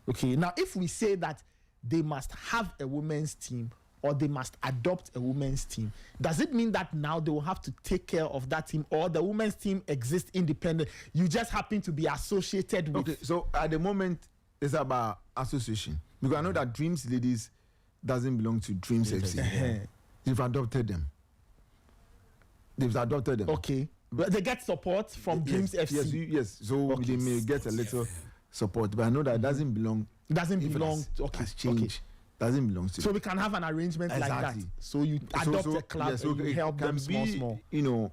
Okay, now if we say that they must have a women's team or they must adopt a women's team, does it mean that now they will have to take care of that team, or the women's team exists independent? You just happen to be associated with. Okay, so at the moment it's about association, because I know that Dreams Ladies doesn't belong to Dreams FC. They've adopted them. Okay, but they get support from Dreams FC. Yes. So they may get a little support, but I know that doesn't belong. Okay. Change. Doesn't belong to. So we can have an arrangement like that. So you adopt a club and you help them small. You know,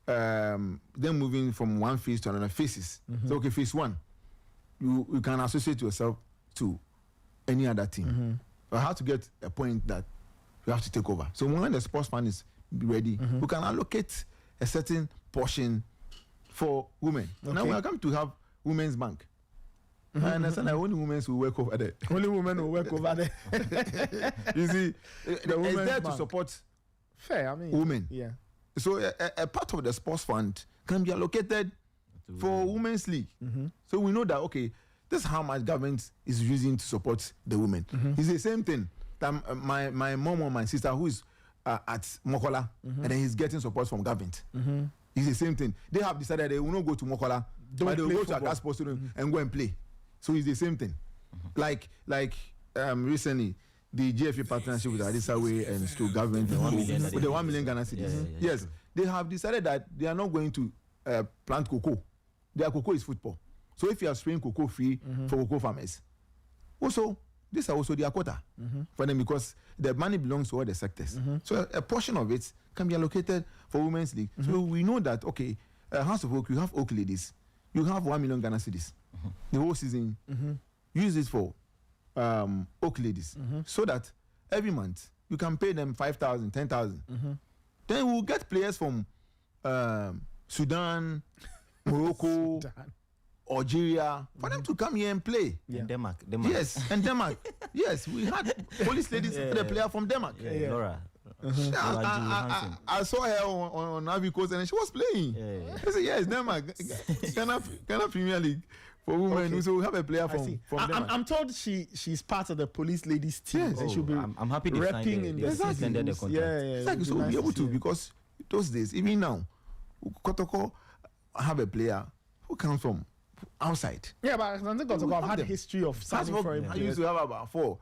then moving from one phase to another phases. Mm-hmm. So okay, phase one, you can associate yourself to any other team. Mm-hmm. But how to get a point that you have to take over. So when the sports fund is ready, we can allocate a certain portion for women. Okay. Now we are going to have women's bank. I understand that only women will work over there. Only women will work over there. You see, it's there to support women. Yeah. So a part of the sports fund can be allocated for women's league. Mm-hmm. So we know that, okay, this is how much government is using to support the women. Mm-hmm. It's the same thing that my mom or my sister who is at Mokola, and then he's getting support from government. Mm-hmm. It's the same thing. They have decided they will not go to Mokola, but they will go to Accra Sports Stadium and go and play. So it's the same thing. Mm-hmm. Like recently, the GFA partnership with Adisa Way and Stu government with the 1 million Ghana cedis. Yes, they have decided that they are not going to plant cocoa. Their cocoa is football. So if you are spraying cocoa free for cocoa farmers, also this are also their quota for them, because the money belongs to all the sectors. So a portion of it can be allocated for women's league. So we know that, okay, House of Oak, you have Oak Ladies, you have 1 million Ghana cedis. The whole season, use it for Oak Ladies, so that every month you can pay them 5,000, 10,000. Then we'll get players from Sudan, Morocco, Algeria, for them to come here and play. Yeah. Denmark. Yes, and Denmark. Yes, we had police ladies, the player from Denmark. Laura. I saw her on Ivy Coast and she was playing. I said, yes, Denmark, Ghana Premier League for women. Okay. So we have a player from Denmark. I'm told she's part of the police ladies team. Yes. And she'll be I'm happy they signed the contract. Exactly. So we'll be able to, because those days, even now, Kotoko have a player who comes from outside. Yeah, but I think Kotoko have had a history of signing for him. I used to have about 4.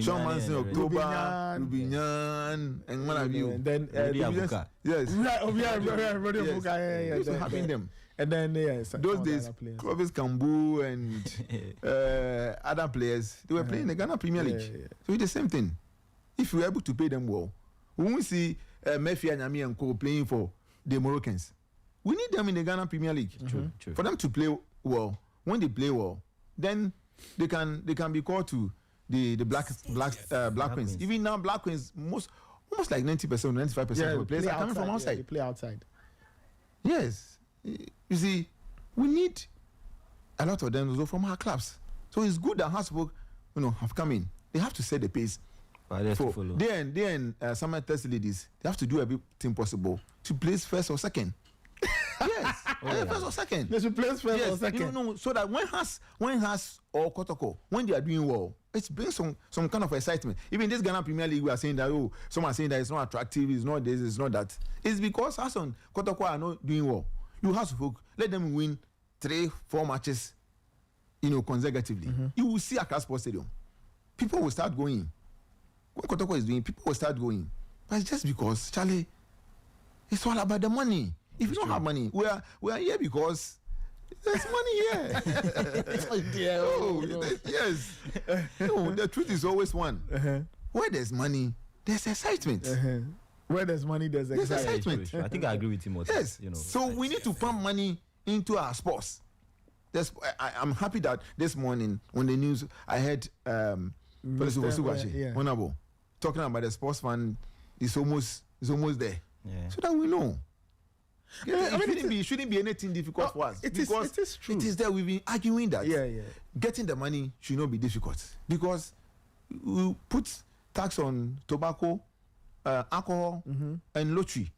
Sean Manson, October, Rubinyan, and one of you. And then yes. Roddy Abuka. Yeah. Used to having them. And then those days, Clovis Kambu and other players, they were playing the Ghana Premier League. So it's the same thing. If we were able to pay them well, when we see Murphy and Yami and Co playing for the Moroccans, we need them in the Ghana Premier League. True. For them to play well. When they play well, then they can be called to the Black Queens. Even now, Black Queens, almost like 90%, 95% of the players are coming from outside. They play outside. Yes. You see, we need a lot of them also from our clubs. So it's good that Hasbrook, have come in. They have to set the pace. They and Summer Test Ladies, they have to do everything possible to place first or second. Yes, first or second. They should place first or second. No, so that when has or Kotoko, when they are doing well, it brings some kind of excitement. Even this Ghana Premier League, we are saying that some are saying that it's not attractive, it's not this, it's not that. It's because Hassan Kotoko are not doing well. You have to let them win 3-4 matches, consecutively. You will see Accra Sports Stadium. People will start going. What Kotoko is doing, people will start going. But it's just because, Charlie, it's all about the money. If you don't have money, we are here because there's money here. Yes. The truth is always one. Where there's money, there's excitement. Where there's money, there's excitement. I think I agree with him. Yes. So we need to pump money into our sports. I'm happy that this morning on the news I heard Honorable talking about the sports fund is almost there. Yeah. So that we know. It shouldn't be anything difficult for us. It is true. It is there. We've been arguing that. Getting the money should not be difficult because we put tax on tobacco, alcohol, and lottery.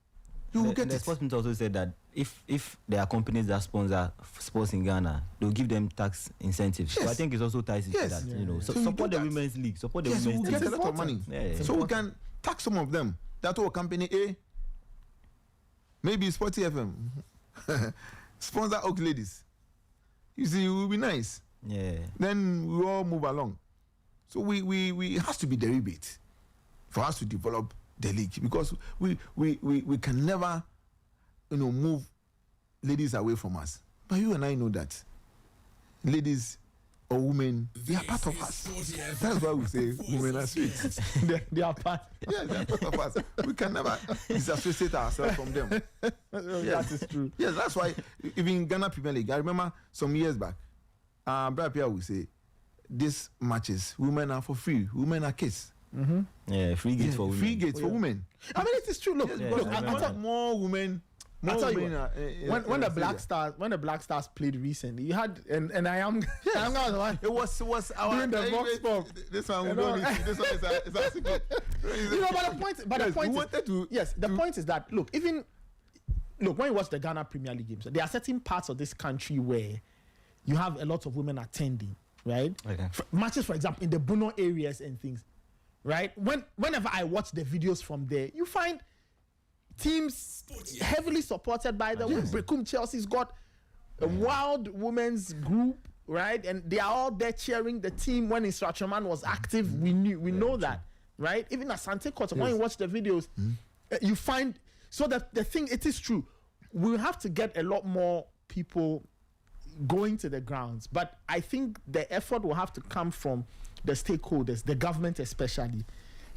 You will get the sports minister also said that if there are companies that sponsor sports in Ghana, they'll give them tax incentives. Yes. So I think it's also ties into that. So support the women's league. Support the women's league. We'll get a lot of money. So we can tax some of them. That whole company A, maybe Sporty FM, sponsor Oak Ladies. You see, it will be nice. Yeah. Then we all move along. So we has to be the rebate for us to develop the league because we can never, move ladies away from us. But you and I know that ladies or women, they are part of us. That's why we say women are sweet. they are part. Yeah, they are part of us. We can never disassociate ourselves from them. That is true. Yes, that's why even Ghana Premier League, I remember some years back, Brad Pierre would say, these matches, women are for free, women are kids. Yeah, free gates for women. Free gates for women. I mean, it is true. Look, I thought more women. When the Black Stars played recently, you had and I am it was our during the box pop. This one we don't need. This one is a secret. The point is that look when you watch the Ghana Premier League games, there are certain parts of this country where you have a lot of women attending, right? Okay. Matches, for example, in the Bono areas and things, right? Whenever I watch the videos from there, you find teams heavily supported by the women. Chelsea's got a wild women's group, right? And they are all there cheering the team when Instructorman was active. We know that, right? Even Asante Kotto, when you watch the videos, you find so that the thing, it is true. We'll have to get a lot more people going to the grounds, but I think the effort will have to come from the stakeholders, the government especially.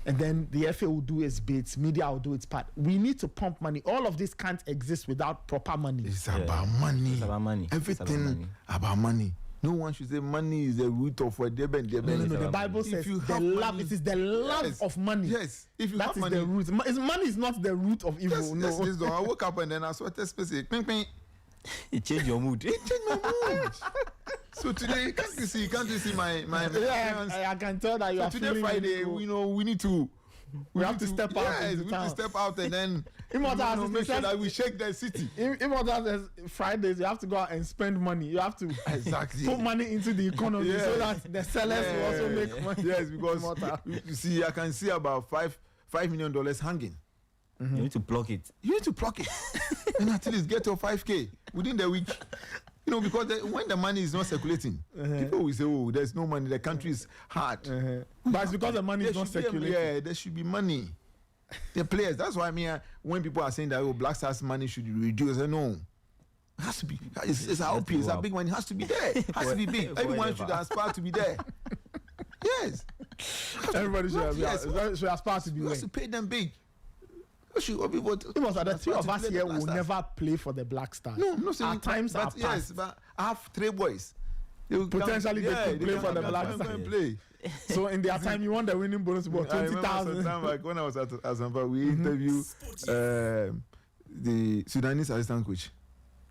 And then the FA will do its bits, media will do its part. We need to pump money. All of this can't exist without proper money. It's about money. It's about money. Everything about money. No one should say money is the root of what they ben. No. The Bible says it is the love of money. Yes. If you that have is money, the root. Money is not the root of evil. Yes, I woke up and then I saw a specific ping ping. It changed your mood. It changed my mood. So today, can't you see my I can tell that you are today Friday, we need to have to step out. Yes, we need to step out and then make sure that we shake the city. Immortal says Fridays you have to go out and spend money. You have to put money into the economy so that the sellers will also make money. Yes, because you see, I can see about $5 million hanging. You need to block it. And at least get your 5K within the week. Because when the money is not circulating, people will say, "Oh, there's no money. The country is hard." But it's because the money is not circulating. There should be money. The players. That's why when people are saying that Black Stars money should be reduced, I know. It has to be. It's our OP. It's a big one. It has to be there. It has to be big. Everyone should aspire to be there. Yes. Everybody should aspire to be there. We have to pay them big. The three of us here will never play for the Black Stars. No, our times are past. But I have 3 boys. Potentially they could play for the Black Stars. So in their time, you want the winning bonus about 20,000. Like when I was at Azamba, we interviewed the Sudanese assistant coach,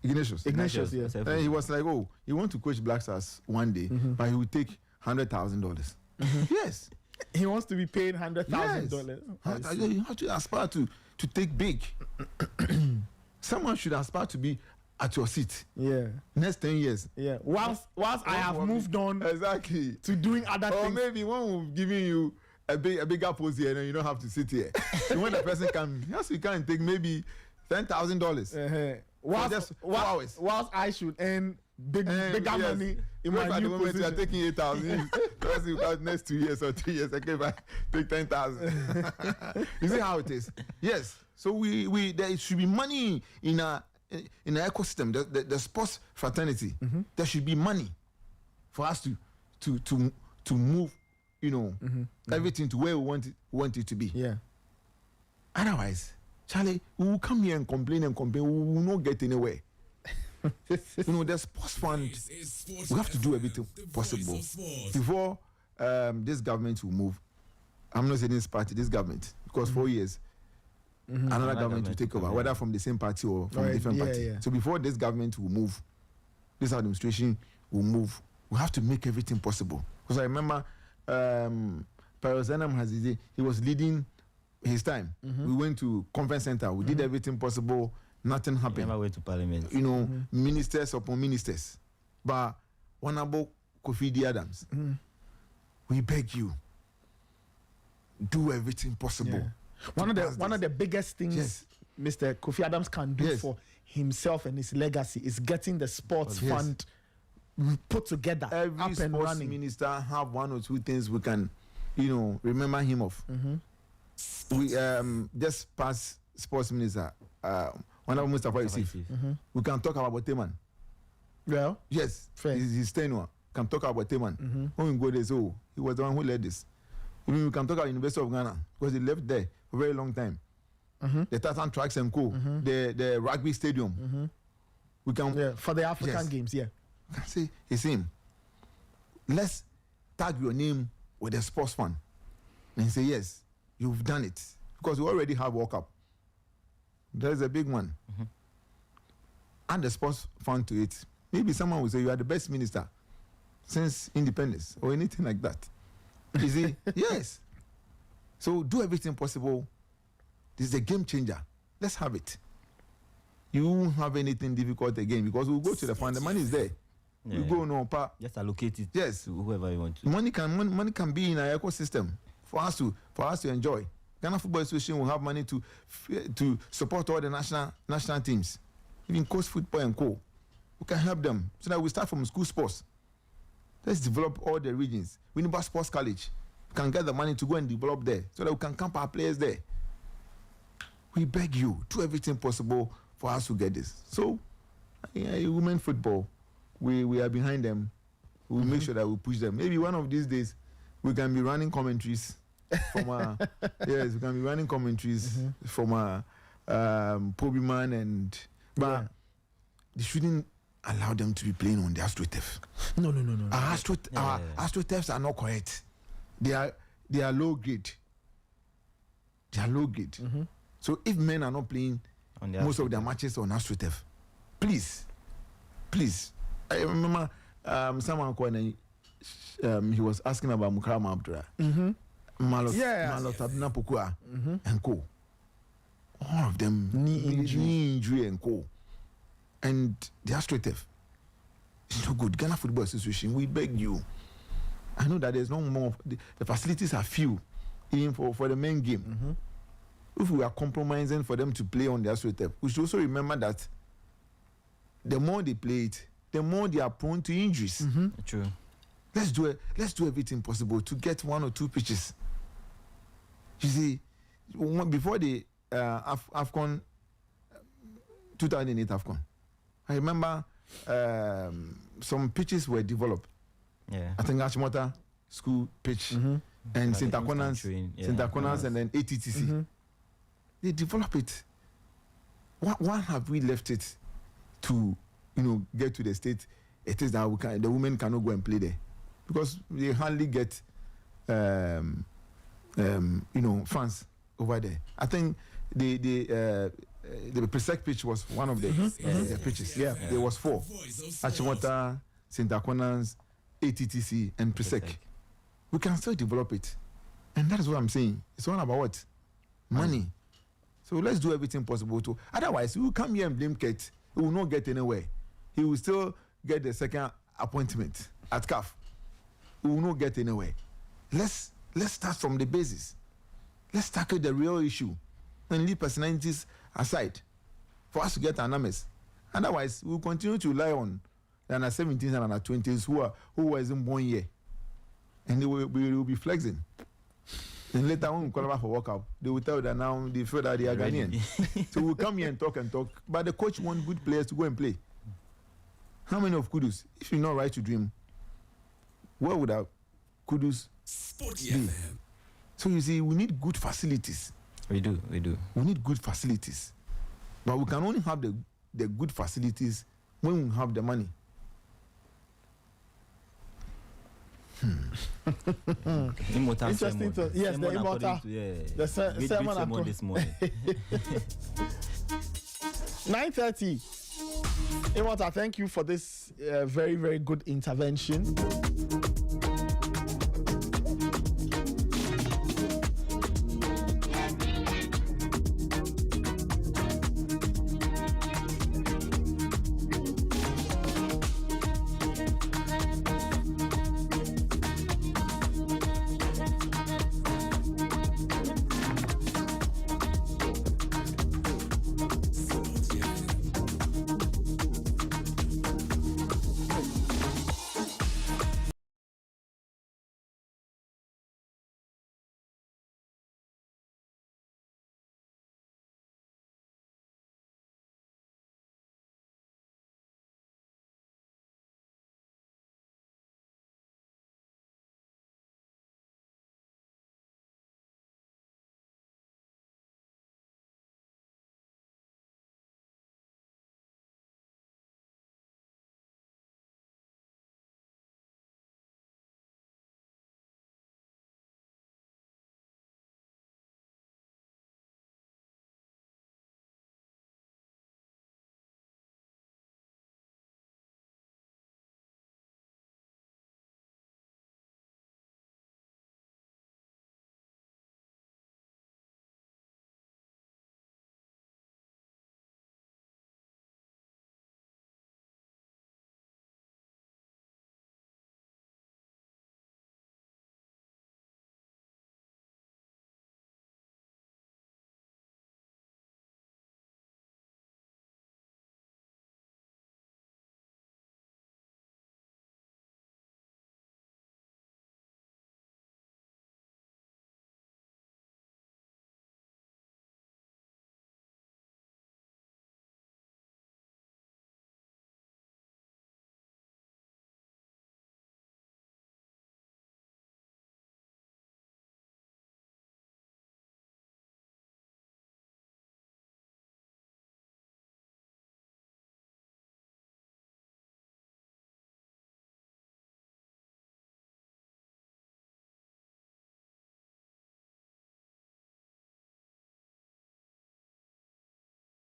Ignatius, yes. And he was like, "Oh, you want to coach Black Stars one day, but he will take $100,000." Yes. He wants to be paid $100,000. You have to aspire to take big. Someone should aspire to be at your seat. Yeah. Next 10 years. Yeah. Whilst I have moved on to doing other things. Or maybe one will giving you a bigger post here and you don't have to sit here. So when the person comes, you can take maybe $10,000. Whilst I should earn bigger money in my new position. You are taking 8,000. Because you got next 2 years or 3 years, I can take 10,000. You see how it is? Yes. So there should be money in an ecosystem, the sports fraternity. There should be money for us to move, everything to where we want it to be. Yeah. Otherwise, Charlie, we will come here and complain. We will not get anywhere. The sports fund, we have to do everything possible before this government will move. I'm not saying this party, this government, because 4 years, another government will take over, whether from the same party or from a different party. Yeah. So before this government will move, this administration will move, we have to make everything possible. Because I remember Parozanam he was leading his time. We went to conference center, we did everything possible. Nothing happened. Never went to parliament. Ministers upon ministers. But Honorable Kofi Adams, we beg you, do everything possible. Yeah. One of the biggest things Mr. Kofi Adams can do for himself and his legacy is getting the sports fund put together. Every up and sports running. minister have one or two things we can, remember him of. We just past sports minister. Honorable Mustafa Yusuf. We can talk about Boteman. Well, yes, his tenure. Can talk about Boteman. When we go there, so he was the one who led this. We can talk about University of Ghana because he left there for a very long time. The Tartan Tracks and Co. The rugby stadium. We can for the African Games. Yeah, we can say it's him. Let's tag your name with the sports fund and say yes, you've done it because we already have World Cup. There's a big one. Add the sports fund to it. Maybe someone will say you are the best minister since independence or anything like that. Is it? Yes. So do everything possible. This is a game changer. Let's have it. You won't have anything difficult again because we'll go to the fund. The money is there. Yeah. You go no just allocate it to whoever you want to. Money can be in our ecosystem for us to enjoy. Ghana Football Association will have money to support all the national teams, even Coast Football and Co. We can help them so that we start from school sports. Let's develop all the regions. We need a sports college. We can get the money to go and develop there so that we can camp our players there. We beg you, do everything possible for us to get this. So, women football, we are behind them. We'll make sure that we push them. Maybe one of these days, we can be running commentaries. From we can be running commentaries from Pobiman but they shouldn't allow them to be playing on the AstroTurf. No. Our AstroTurfs are not correct. They are low grade. So if men are not playing most of their matches on AstroTurf, please. I remember someone calling. He was asking about Mukarama Abdullah. Malot Abna Pukua and Co. All of them knee injury and Co. And the AstroTurf is no good. Ghana Football Association, we beg you. I know that there's no more. The facilities are few, even for the main game. If we are compromising for them to play on the AstroTurf, we should also remember that the more they play it, the more they are prone to injuries. True. Let's do everything possible to get one or two pitches. You see, before the AFCON 2008 AFCON, I remember some pitches were developed. Yeah. I think Ashmota school pitch and St. Aquinas and then ATTC. They develop it. Why have we left it to get to the state? It is that the women cannot go and play there because they hardly get fans over there. I think the Presec pitch was one of the pitches. Yeah, there was 4: Achimota, St. Aquinas, ATTC, and Presec. We can still develop it, and that is what I'm saying. It's all about what? Money. So let's do everything possible to. Otherwise, we will come here and blame Kate. He will not get anywhere. He will still get the second appointment at CAF. We will not get anywhere. Let's start from the basis. Let's tackle the real issue and leave personalities aside for us to get our numbers. Otherwise, we will continue to rely on the under 17s and under 20s who wasn't born here, and they will be flexing. And later, when we qualify for World Cup, they will tell that now they feel that they are Ghanaian. So we'll come here and talk. But the coach wants good players to go and play. How many of Kudus? If you're not right to dream, where would our Kudus Sporty be? FM. So you see, we need good facilities. We do. We need good facilities. But we can only have the good facilities when we have the money. Interesting. Yes, the immortal. The sermon this morning. 9:30. Immortal, thank you for this very, very good intervention.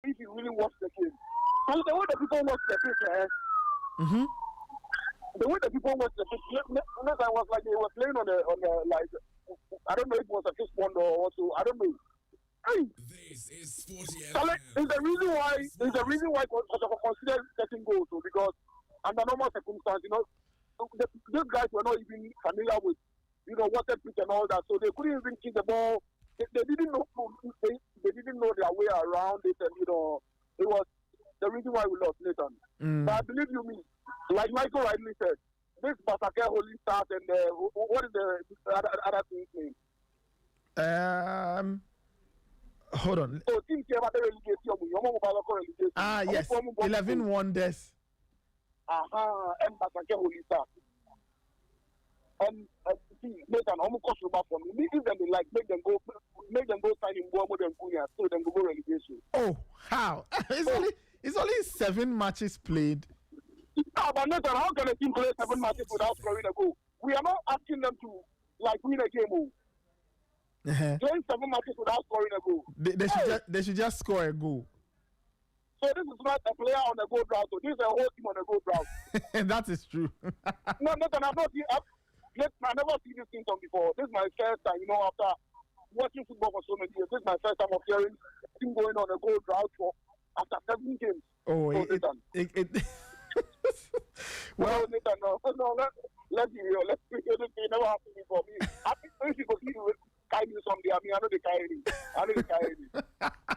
If you really watch the game, and the way the people watch the pitch, the way the people watch the pitch, I was like, they were playing on the like, I don't know if it was a fish pond or so, I don't know. Hey, This is Sporty There's a reason why consider getting goals, so because under normal circumstances, these guys were not even familiar with, water pitch and all that, so they couldn't even kick the ball. They didn't know. They didn't know their way around it, and it was the reason why we lost, Nathan. But I believe you me, like Michael rightly said, this Basake Holy Stars and what is the other team's name? Hold on. Oh, team came at the relegation. Yes, 11 Wonders. And Basake Holy Stars. And Nathan, almost cost about for me. If them like make them go sign in more than Kuya, so then go relegation. Oh, how? It's only 7 matches played. But Nathan, how can a team play 7 matches without scoring a goal? We are not asking them to win a game. Playing 7 matches without scoring a goal. They should just score a goal. So this is not a player on a goal route. So this is a whole team on a goal route. That is true. No, Nathan, I've never seen this thing before. This is my first time, after watching football for so many years. This is my first time of hearing him going on a goal drought after 7 games. Oh, well, Nathan, let's be real. Let's be real. This never happened before me. I think people see you carry me someday. I know they carry me.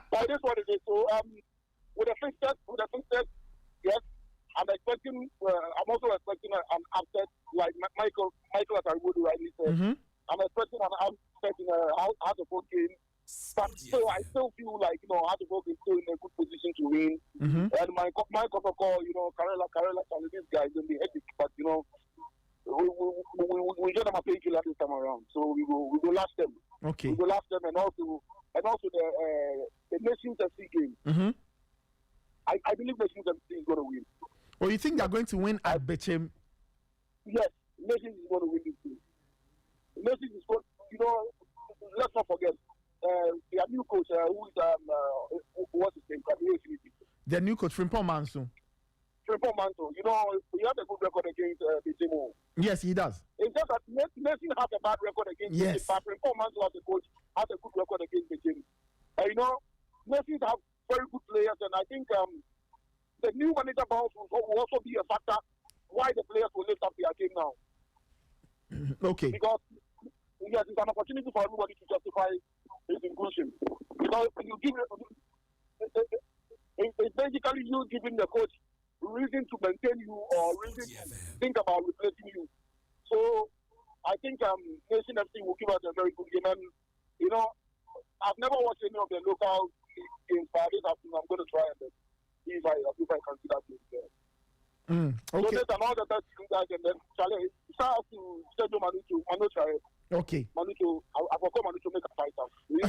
But this one is it. So, with the fixtures, yes. I'm also expecting an upset like Michael as I would rightly said. I'm expecting an upset in a out-of-home game. But still, I still feel like, out-of-home is still in a good position to win. And my call, Karela, these guys in the epic. But, we get them a painkiller this time around. So we will last them. Okay. We will last them, and also and also the Nations FC game. Mm-hmm. I believe Nations FC is going to win. Well, you think they're going to win at Bechem? Yes, Nations is going to win this game. Nations is going. Let's not forget their new coach, who is what's his name? The new coach, Frimpong Manso. Frimpong Manso. He has a good record against Bechem. Yes, he does. It's just that Nations has a bad record against Bechem, but Frimpong Manso as a coach has a good record against Bechem. Nations have very good players, and I think the new manager bounce will also be a factor why the players will lift up their game now. Okay. Because yes, it's an opportunity for everybody to justify his inclusion. Because you give it's basically you giving the coach reason to maintain you or reason to think about replacing you. So I think Nation FC will give us a very good game. And I've never watched any of the local games, but this afternoon I'm going to try and see if I can see that game there. Okay. So there's another best guys, and then challenge. Shout out to Sergio Manu Chare. Okay. Manu, I forgot Manu to make a fight.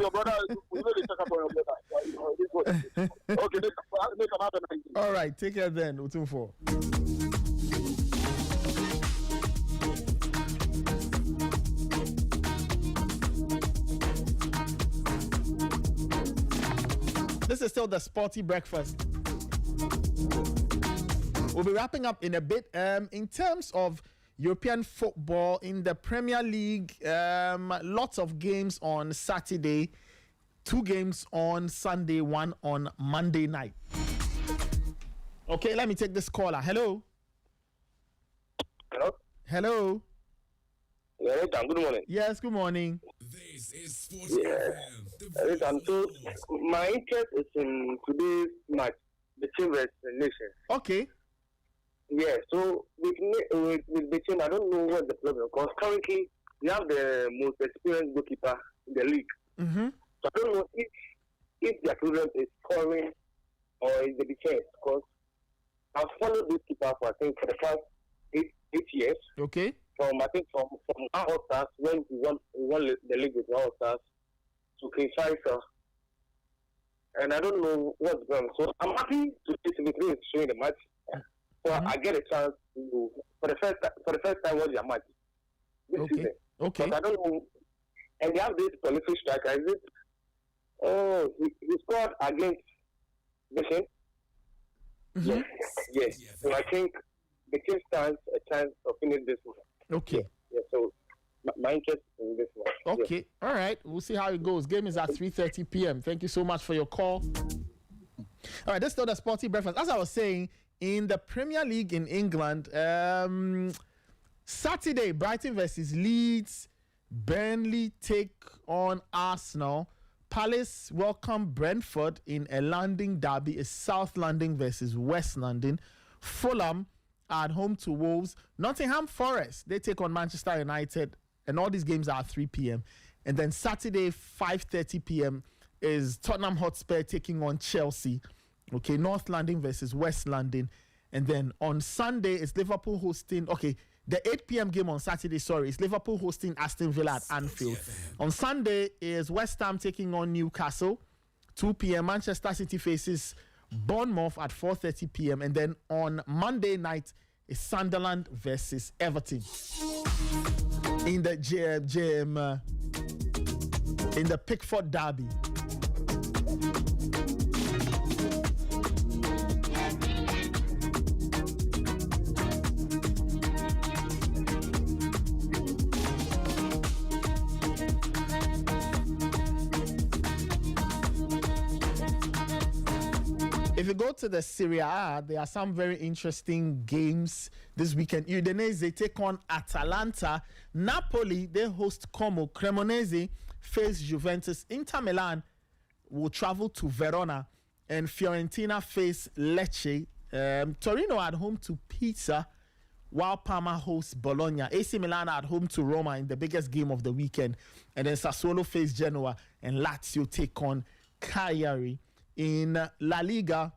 Your brother, we really check up on your brother. Okay, make another night. All right, take care then, Utumfo. This is still the Sporty Breakfast. We'll be wrapping up in a bit. In terms of European football, in the Premier League, lots of games on Saturday, 2 games on Sunday, 1 on Monday night. Okay, let me take this caller. Hello. Hello. Hello. Yeah, good morning. Yes, good morning. This is Sporty FM. So my interest is in today's match, the team versus Nation. Okay. Yeah, so with the team, I don't know what's the problem because currently we have the most experienced goalkeeper in the league. Mm-hmm. So I don't know if their problem is scoring or is the defense because I've followed this keeper for I think for the past 8 years. Okay. From our stars when we won the league with our stars to King Faisal. And I don't know what's going on. So I'm happy to see Timothy showing the match. So I get a chance to for the first time watch their match this season. Okay. But I don't know. And they have this prolific striker. Is it? Oh, he scored against Vision. Mm-hmm. Yes. So I think the team stands a chance of winning this one. Okay. Yeah. So my interest in this one. Okay. Yeah. All right. We'll see how it goes. Game is at 3:30 p.m. Thank you so much for your call. All right. This is still the Sporty Breakfast. As I was saying, in the Premier League in England, Saturday, Brighton versus Leeds, Burnley take on Arsenal, Palace welcome Brentford in a London derby, is South London versus West London, Fulham are at home to Wolves, Nottingham Forest, they take on Manchester United, and all these games are at 3 p.m. And then Saturday, 5:30 p.m. is Tottenham Hotspur taking on Chelsea. Okay, North London versus West London. And then on Sunday, it's Liverpool hosting... Okay, the 8 p.m. game on Saturday, is Liverpool hosting Aston Villa at Anfield. On Sunday is West Ham taking on Newcastle. 2 p.m. Manchester City faces Bournemouth at 4:30 p.m. And then on Monday night is Sunderland versus Everton. In the in the Pickford Derby. If you go to the Serie A, there are some very interesting games this weekend. Udinese take on Atalanta. Napoli, they host Como. Cremonese face Juventus. Inter Milan will travel to Verona. And Fiorentina face Lecce. Torino at home to Pisa, while Parma hosts Bologna. AC Milan at home to Roma in the biggest game of the weekend. And then Sassuolo face Genoa. And Lazio take on Cagliari. In La Liga,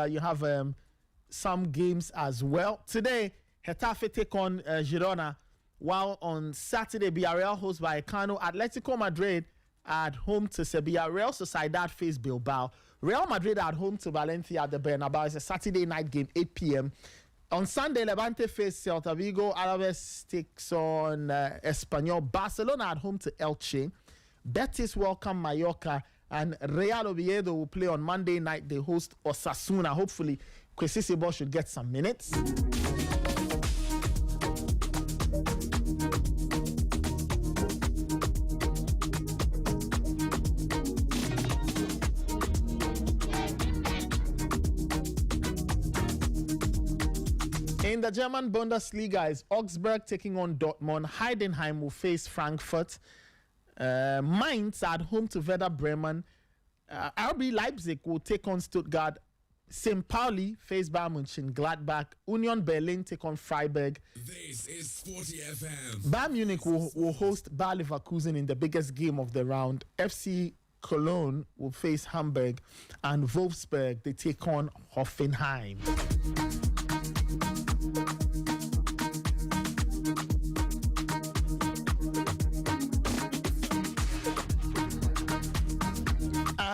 you have some games as well. Today, Getafe take on Girona, while on Saturday, Villarreal hosts Vallecano. Atletico Madrid at home to Sevilla. Real Sociedad face Bilbao. Real Madrid at home to Valencia at the Bernabeu. It's a Saturday night game, 8 p.m. On Sunday, Levante face Celta Vigo. Alaves takes on Espanyol. Barcelona at home to Elche. Betis welcome Mallorca. And Real Oviedo will play on Monday night. They host Osasuna. Hopefully, Kwesi Sebo should get some minutes. In the German Bundesliga is Augsburg taking on Dortmund. Heidenheim will face Frankfurt. Mainz at home to Werder Bremen. RB Leipzig will take on Stuttgart. St. Pauli face Bayern München. Gladbach. Union Berlin take on Freiburg. This is Sporty FM. Bayern Munich will host Bayer Leverkusen in the biggest game of the round. FC Cologne will face Hamburg. And Wolfsburg, they take on Hoffenheim.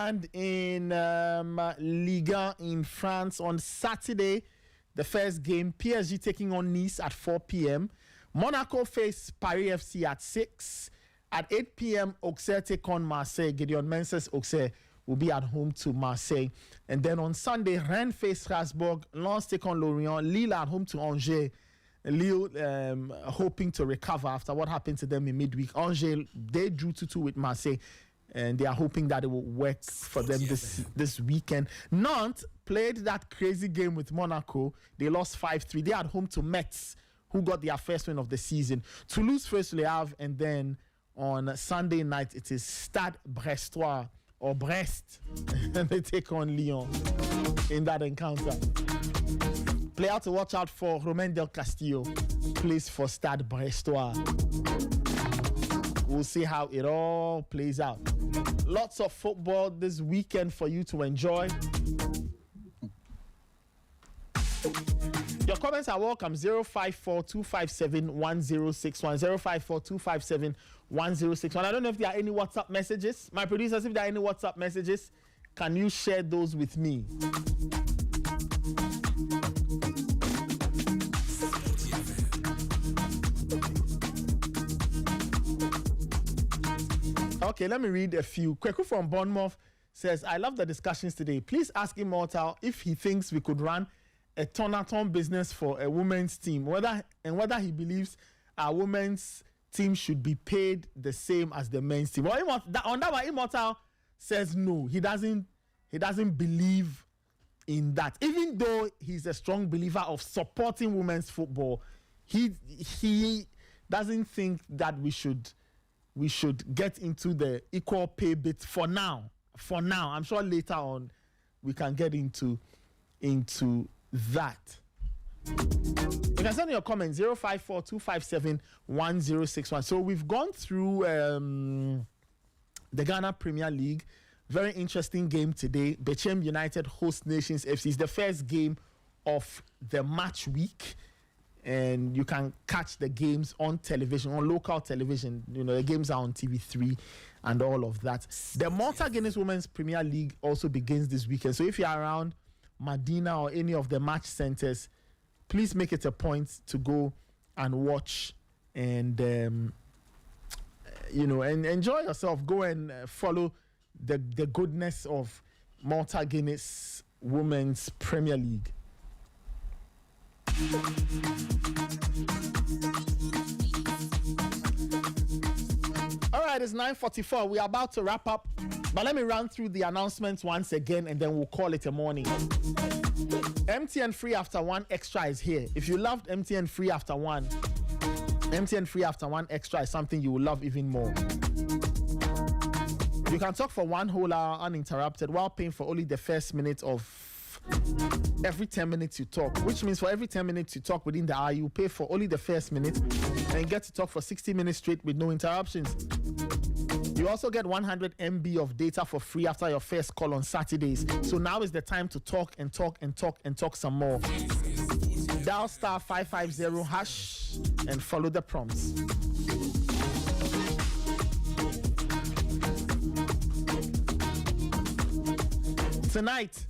And in Liga in France on Saturday, the first game, PSG taking on Nice at 4 p.m. Monaco face Paris FC at 6. At 8 p.m., Auxerre take on Marseille. Gideon Mensah's Auxerre will be at home to Marseille. And then on Sunday, Rennes face Strasbourg. Lens take on Lorient. Lille at home to Angers. Lille hoping to recover after what happened to them in midweek. Angers, they drew 2-2 with Marseille. And they are hoping that it will work for them this weekend. Nantes played that crazy game with Monaco. They lost 5-3. They are at home to Metz, who got their first win of the season. Toulouse first Le Havre, and then on Sunday night, it is Stade Brestois, or Brest, and they take on Lyon in that encounter. Player to watch out for, Romain Del Castillo, plays for Stade Brestois. We'll see how it all plays out. Lots of football this weekend for you to enjoy. Your comments are welcome. 054-257-1061. 054-257-1061. I don't know if there are any WhatsApp messages. My producers, if there are any WhatsApp messages, can you share those with me? Okay, let me read a few. Kweku from Bournemouth says, I love the discussions today. Please ask Immortal if he thinks we could run a ton business for a women's team, whether he believes our women's team should be paid the same as the men's team. Well, on that one, Immortal says no. He doesn't believe in that. Even though he's a strong believer of supporting women's football, he doesn't think that we should get into the equal pay bit for now. I'm sure later on we can get into that. You can send your comments 054-257-1061. So we've gone through the Ghana Premier League. Very interesting game today. Bechem United host Nations FC. It's the first game of the match week. And you can catch the games on television, on local television. You know, the games are on TV3 and all of that. The Malta Guinness Women's Premier League also begins this weekend. So if you're around Medina or any of the match centers, please make it a point to go and watch and, and enjoy yourself. Go and follow the goodness of Malta Guinness Women's Premier League. All right, it's 9:44. We are about to wrap up, but let me run through the announcements once again, and then we'll call it a morning. MTN Free After One Extra is here. If you loved MTN Free After One, MTN Free After One Extra is something you will love even more. You can talk for 1 whole hour uninterrupted while paying for only the first minute of every 10 minutes you talk, which means for every 10 minutes you talk within the hour, you pay for only the first minute and get to talk for 60 minutes straight with no interruptions. You also get 100 MB of data for free after your first call on Saturdays. So now is the time to talk and talk and talk and talk some more. Dial *550# and follow the prompts. Tonight,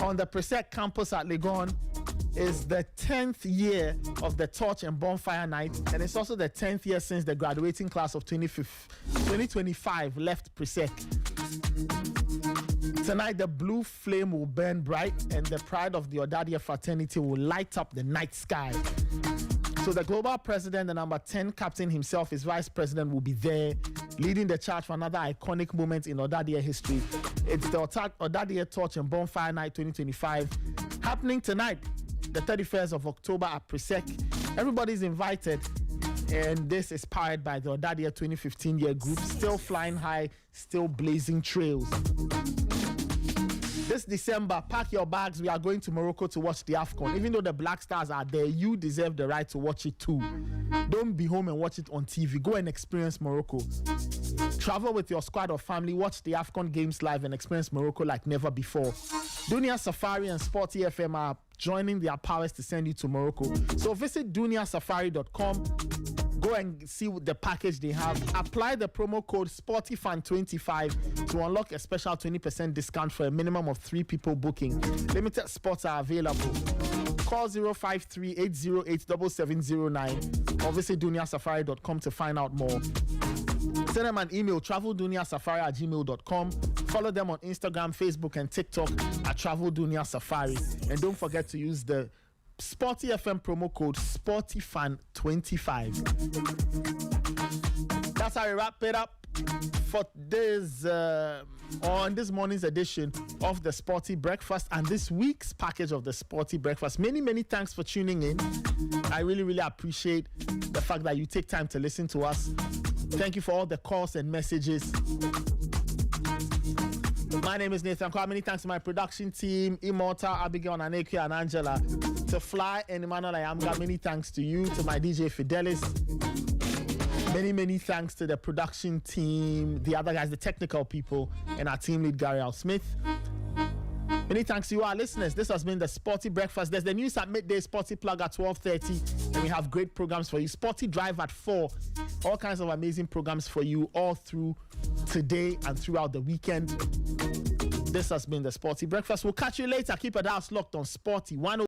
on the Presec campus at Legon, is the 10th year of the Torch and Bonfire Night, and it's also the 10th year since the graduating class of 2025 left Presec. Tonight, the blue flame will burn bright, and the pride of the Odadia fraternity will light up the night sky. So the global president, the number 10 captain himself, his vice president, will be there, leading the charge for another iconic moment in Odadia history. It's the Odadia Torch and Bonfire Night 2025, happening tonight, the 31st of October at Presec. Everybody's invited, and this is powered by the Odadia 2015 year group, still flying high, still blazing trails. This December, pack your bags. We are going to Morocco to watch the AFCON. Even though the Black Stars are there, you deserve the right to watch it too. Don't be home and watch it on TV. Go and experience Morocco. Travel with your squad or family, watch the AFCON games live and experience Morocco like never before. Dunia Safari and Sporty FM are joining their powers to send you to Morocco. So visit duniasafari.com. Go and see the package they have. Apply the promo code SPORTYFAN25 to unlock a special 20% discount for a minimum of 3 people booking. Limited spots are available. Call 053-808-7709 or visit duniasafari.com to find out more. Send them an email, travelduniasafari@gmail.com. Follow them on Instagram, Facebook, and TikTok at travelduniasafari. And don't forget to use the Sporty FM promo code SPORTYFAN25. That's how we wrap it up for this on this morning's edition of the Sporty Breakfast and this week's package of the Sporty Breakfast. Many thanks for tuning in. I really appreciate the fact that you take time to listen to us. Thank you for all the calls and messages. My name is Nathan Quao. Many thanks to my production team, Immortal, Abigail, Aneke, and Angela. To Fly and Emmanuel Ayamga, many thanks to you. To my DJ Fidelis. Many thanks to the production team, the other guys, the technical people, and our team lead, Gary Al Smith. Many thanks to you, our listeners. This has been the Sporty Breakfast. There's the news at midday, Sporty Plug at 12:30, and we have great programs for you. Sporty Drive at 4. All kinds of amazing programs for you all through today and throughout the weekend. This has been the Sporty Breakfast. We'll catch you later. Keep a house locked on Sporty 101.